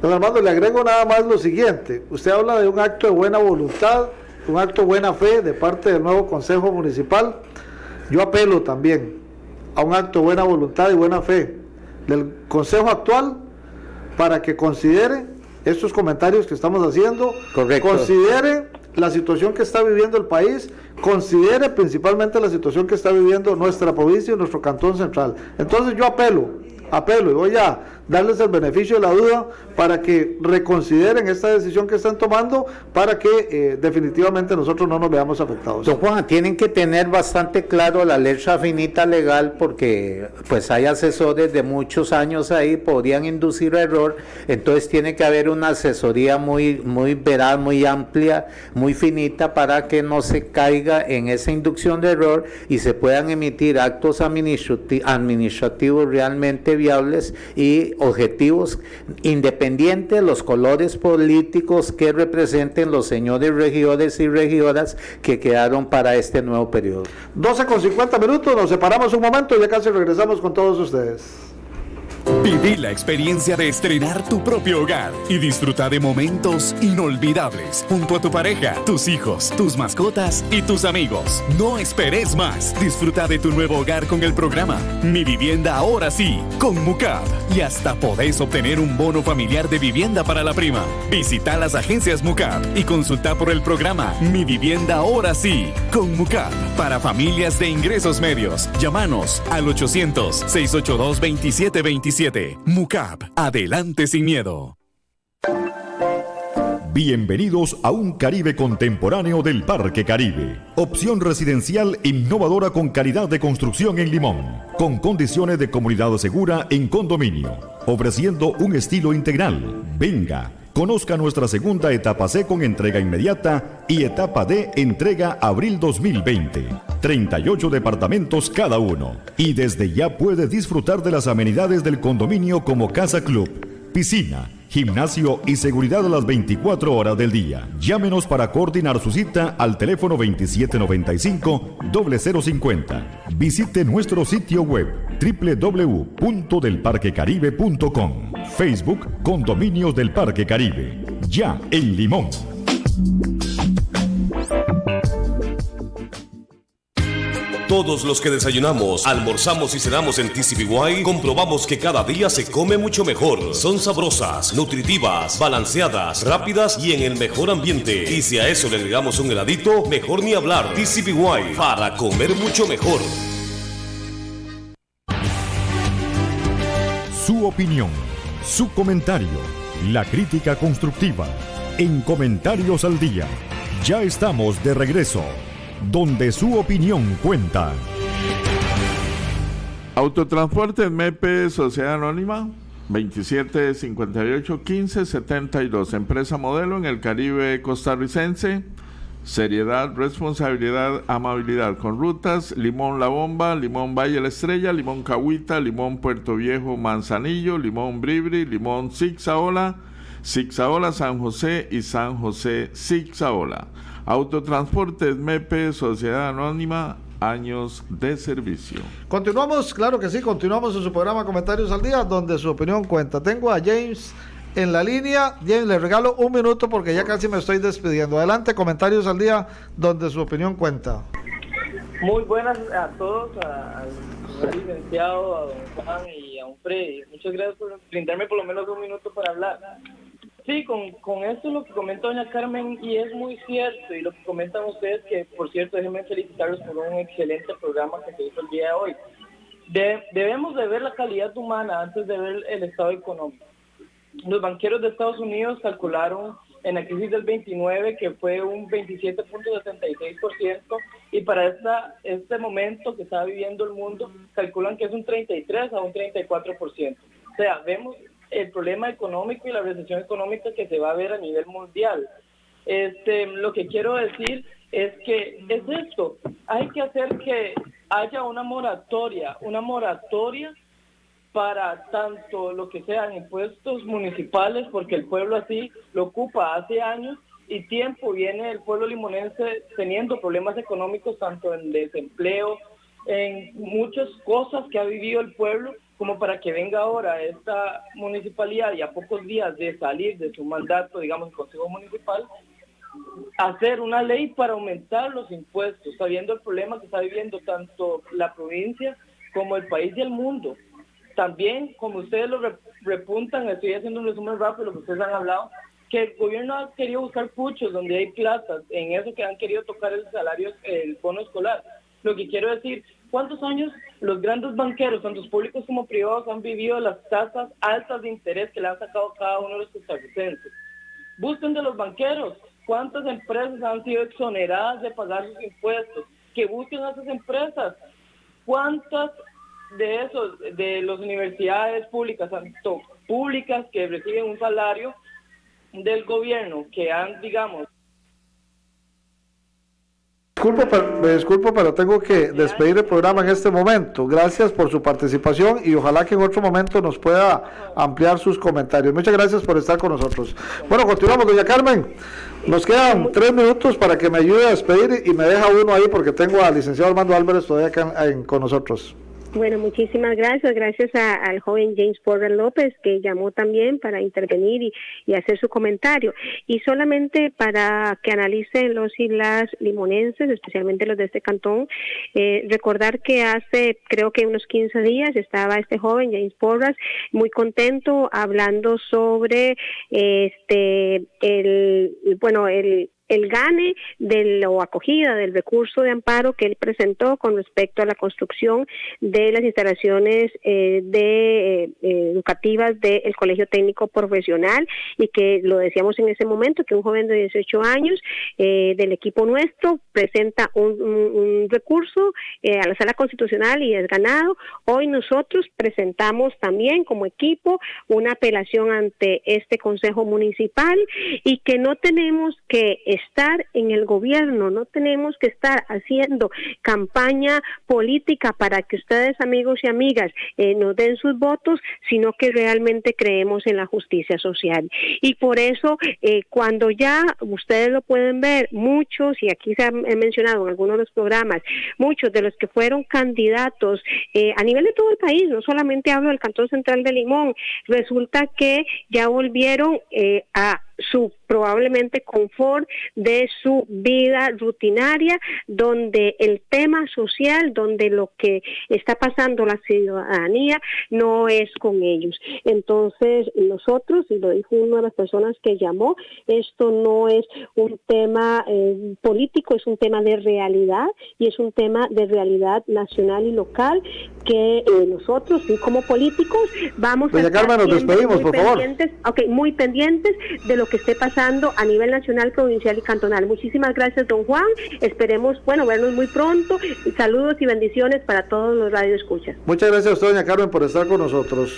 Don Armando, le agrego nada más lo siguiente: usted habla de un acto de buena voluntad, un acto de buena fe de parte del nuevo Consejo Municipal. Yo apelo también a un acto de buena voluntad y buena fe del Consejo actual para que considere estos comentarios que estamos haciendo. Correcto. Considere la situación que está viviendo el país, considere principalmente la situación que está viviendo nuestra provincia y nuestro cantón central. Entonces yo apelo y voy a darles el beneficio de la duda para que reconsideren esta decisión que están tomando, para que definitivamente nosotros no nos veamos afectados. Don Juan, tienen que tener bastante claro la letra finita legal, porque pues hay asesores de muchos años ahí, podrían inducir error. Entonces tiene que haber una asesoría muy veraz, muy amplia, muy finita, para que no se caiga en esa inducción de error y se puedan emitir actos administrativos realmente viables y objetivos, independientes de los colores políticos que representen los señores regidores y regidoras que quedaron para este nuevo periodo. 12:50, nos separamos un momento y ya casi regresamos con todos ustedes. Viví la experiencia de estrenar tu propio hogar y disfruta de momentos inolvidables junto a tu pareja, tus hijos, tus mascotas y tus amigos. No esperes más. Disfruta de tu nuevo hogar con el programa Mi Vivienda Ahora Sí, con Mucab. Y hasta podés obtener un bono familiar de vivienda para la prima. Visita las agencias Mucab y consulta por el programa Mi Vivienda Ahora Sí, con Mucab. Para familias de ingresos medios, llámanos al 800-682-2727. Mucab, adelante sin miedo. Bienvenidos a un Caribe contemporáneo del Parque Caribe. Opción residencial innovadora con calidad de construcción en Limón, con condiciones de comunidad segura en condominio, ofreciendo un estilo integral. Venga, conozca nuestra segunda etapa C con entrega inmediata y etapa D entrega abril 2020. 38 departamentos cada uno. Y desde ya puede disfrutar de las amenidades del condominio como casa club, piscina, gimnasio y seguridad a las 24 horas del día. Llámenos para coordinar su cita al teléfono 2795-0050. Visite nuestro sitio web www.delparquecaribe.com. Facebook Condominios del Parque Caribe. Ya en Limón. Todos los que desayunamos, almorzamos y cenamos en TCBY, comprobamos que cada día se come mucho mejor. Son sabrosas, nutritivas, balanceadas, rápidas y en el mejor ambiente. Y si a eso le agregamos un heladito, mejor ni hablar. TCBY, para comer mucho mejor. Su opinión, su comentario, la crítica constructiva. En Comentarios al Día. Ya estamos de regreso, donde su opinión cuenta. Autotransportes MEPE, Sociedad Anónima, 2758-1572. Empresa modelo en el Caribe costarricense. Seriedad, responsabilidad, amabilidad con rutas: Limón La Bomba, Limón Valle La Estrella, Limón Cahuita, Limón Puerto Viejo Manzanillo, Limón Bribri, Limón Zigzaola, Zigzaola San José y San José Zigzaola. Autotransportes MEPE, Sociedad Anónima, años de servicio. Continuamos, claro que sí, continuamos en su programa Comentarios al Día, donde su opinión cuenta. Tengo a James en la línea. James, le regalo un minuto porque ya casi me estoy despidiendo. Adelante, Comentarios al Día, donde su opinión cuenta. Muy buenas a todos, al licenciado, a don Juan y a don Freddy. Muchas gracias por brindarme por lo menos un minuto para hablar. Sí, con esto lo que comenta doña Carmen, y es muy cierto, y lo que comentan ustedes, que por cierto, déjenme felicitarlos por un excelente programa que se hizo el día de hoy. Debemos de ver la calidad humana antes de ver el estado económico. Los banqueros de Estados Unidos calcularon en la crisis del 29 que fue un 27.76%, y para este momento que está viviendo el mundo calculan que es un 33 a un 34%. O sea, vemos el problema económico y la recesión económica que se va a ver a nivel mundial. Lo que quiero decir es que es esto, hay que hacer que haya una moratoria para tanto lo que sean impuestos municipales, porque el pueblo así lo ocupa hace años y tiempo. Viene el pueblo limonense teniendo problemas económicos, tanto en desempleo, en muchas cosas que ha vivido el pueblo, como para que venga ahora esta municipalidad y a pocos días de salir de su mandato, digamos, el Consejo Municipal, hacer una ley para aumentar los impuestos, sabiendo el problema que está viviendo tanto la provincia como el país y el mundo. También, como ustedes lo repuntan, estoy haciendo un resumen rápido de lo que ustedes han hablado, que el gobierno ha querido buscar puchos donde hay plata, en eso que han querido tocar el salario, el bono escolar. Lo que quiero decir, ¿cuántos años los grandes banqueros, tanto públicos como privados, han vivido las tasas altas de interés que le han sacado cada uno de los costarricenses? Busquen de los banqueros, ¿cuántas empresas han sido exoneradas de pagar sus impuestos? Que busquen a esas empresas. ¿Cuántas de esos, de las universidades públicas, tanto públicas que reciben un salario del gobierno, que han, digamos... Me disculpo, pero tengo que despedir el programa en este momento. Gracias por su participación y ojalá que en otro momento nos pueda ampliar sus comentarios. Muchas gracias por estar con nosotros. Bueno, continuamos, doña Carmen. Nos quedan 3 minutos para que me ayude a despedir y me deja uno ahí porque tengo al licenciado Armando Álvarez todavía acá con nosotros. Bueno, muchísimas gracias. Gracias al joven James Porter López, que llamó también para intervenir y hacer su comentario. Y solamente para que analicen los y las limonenses, especialmente los de este cantón, recordar que hace, creo que unos 15 días, estaba este joven James Porras muy contento hablando sobre el gane o acogida del recurso de amparo que él presentó con respecto a la construcción de las instalaciones educativas del Colegio Técnico Profesional, y que lo decíamos en ese momento, que un joven de 18 años del equipo nuestro presenta un recurso a la Sala Constitucional y es ganado. Hoy nosotros presentamos también como equipo una apelación ante este Consejo Municipal, y que no tenemos que estar en el gobierno, no tenemos que estar haciendo campaña política para que ustedes, amigos y amigas, nos den sus votos, sino que realmente creemos en la justicia social. Y por eso, cuando ya ustedes lo pueden ver, muchos, y aquí se ha mencionado en algunos de los programas, muchos de los que fueron candidatos a nivel de todo el país, no solamente hablo del Cantón Central de Limón, resulta que ya volvieron a su probablemente confort de su vida rutinaria, donde el tema social, donde lo que está pasando la ciudadanía no es con ellos. Entonces nosotros, y lo dijo una de las personas que llamó, esto no es un tema político, es un tema de realidad, y es un tema de realidad nacional y local que nosotros, y como políticos, vamos a estar Carmen, nos despedimos, por favor. Muy pendientes de lo que esté pasando a nivel nacional, provincial y cantonal. Muchísimas gracias, don Juan. Esperemos, vernos muy pronto. Saludos y bendiciones para todos los radioescuchas. Muchas gracias a usted, doña Carmen, por estar con nosotros.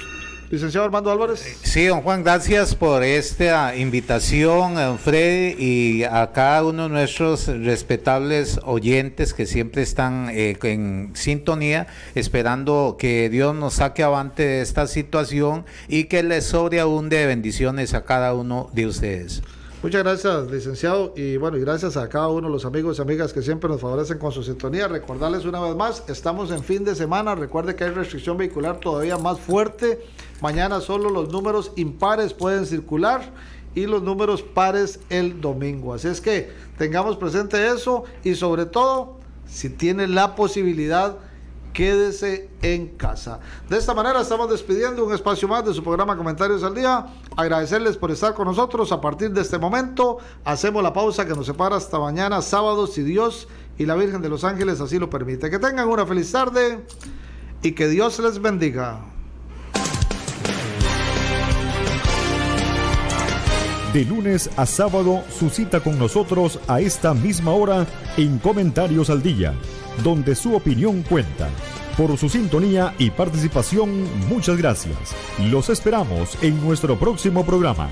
Licenciado Armando Álvarez. Sí, don Juan, gracias por esta invitación, don Freddy, y a cada uno de nuestros respetables oyentes que siempre están en sintonía, esperando que Dios nos saque avante de esta situación y que les sobre aún de bendiciones a cada uno de ustedes. Muchas gracias, licenciado, y gracias a cada uno de los amigos y amigas que siempre nos favorecen con su sintonía. Recordarles una vez más, estamos en fin de semana, recuerde que hay restricción vehicular todavía más fuerte. Mañana solo los números impares pueden circular y los números pares el domingo. Así es que tengamos presente eso, y sobre todo, si tiene la posibilidad, quédese en casa. De esta manera estamos despidiendo un espacio más de su programa Comentarios al Día. Agradecerles por estar con nosotros. A partir de este momento hacemos la pausa que nos separa hasta mañana sábado, si Dios y la Virgen de los Ángeles así lo permite. Que tengan una feliz tarde y que Dios les bendiga. De lunes a sábado, su cita con nosotros a esta misma hora en Comentarios al Día, donde su opinión cuenta. Por su sintonía y participación, muchas gracias. Los esperamos en nuestro próximo programa.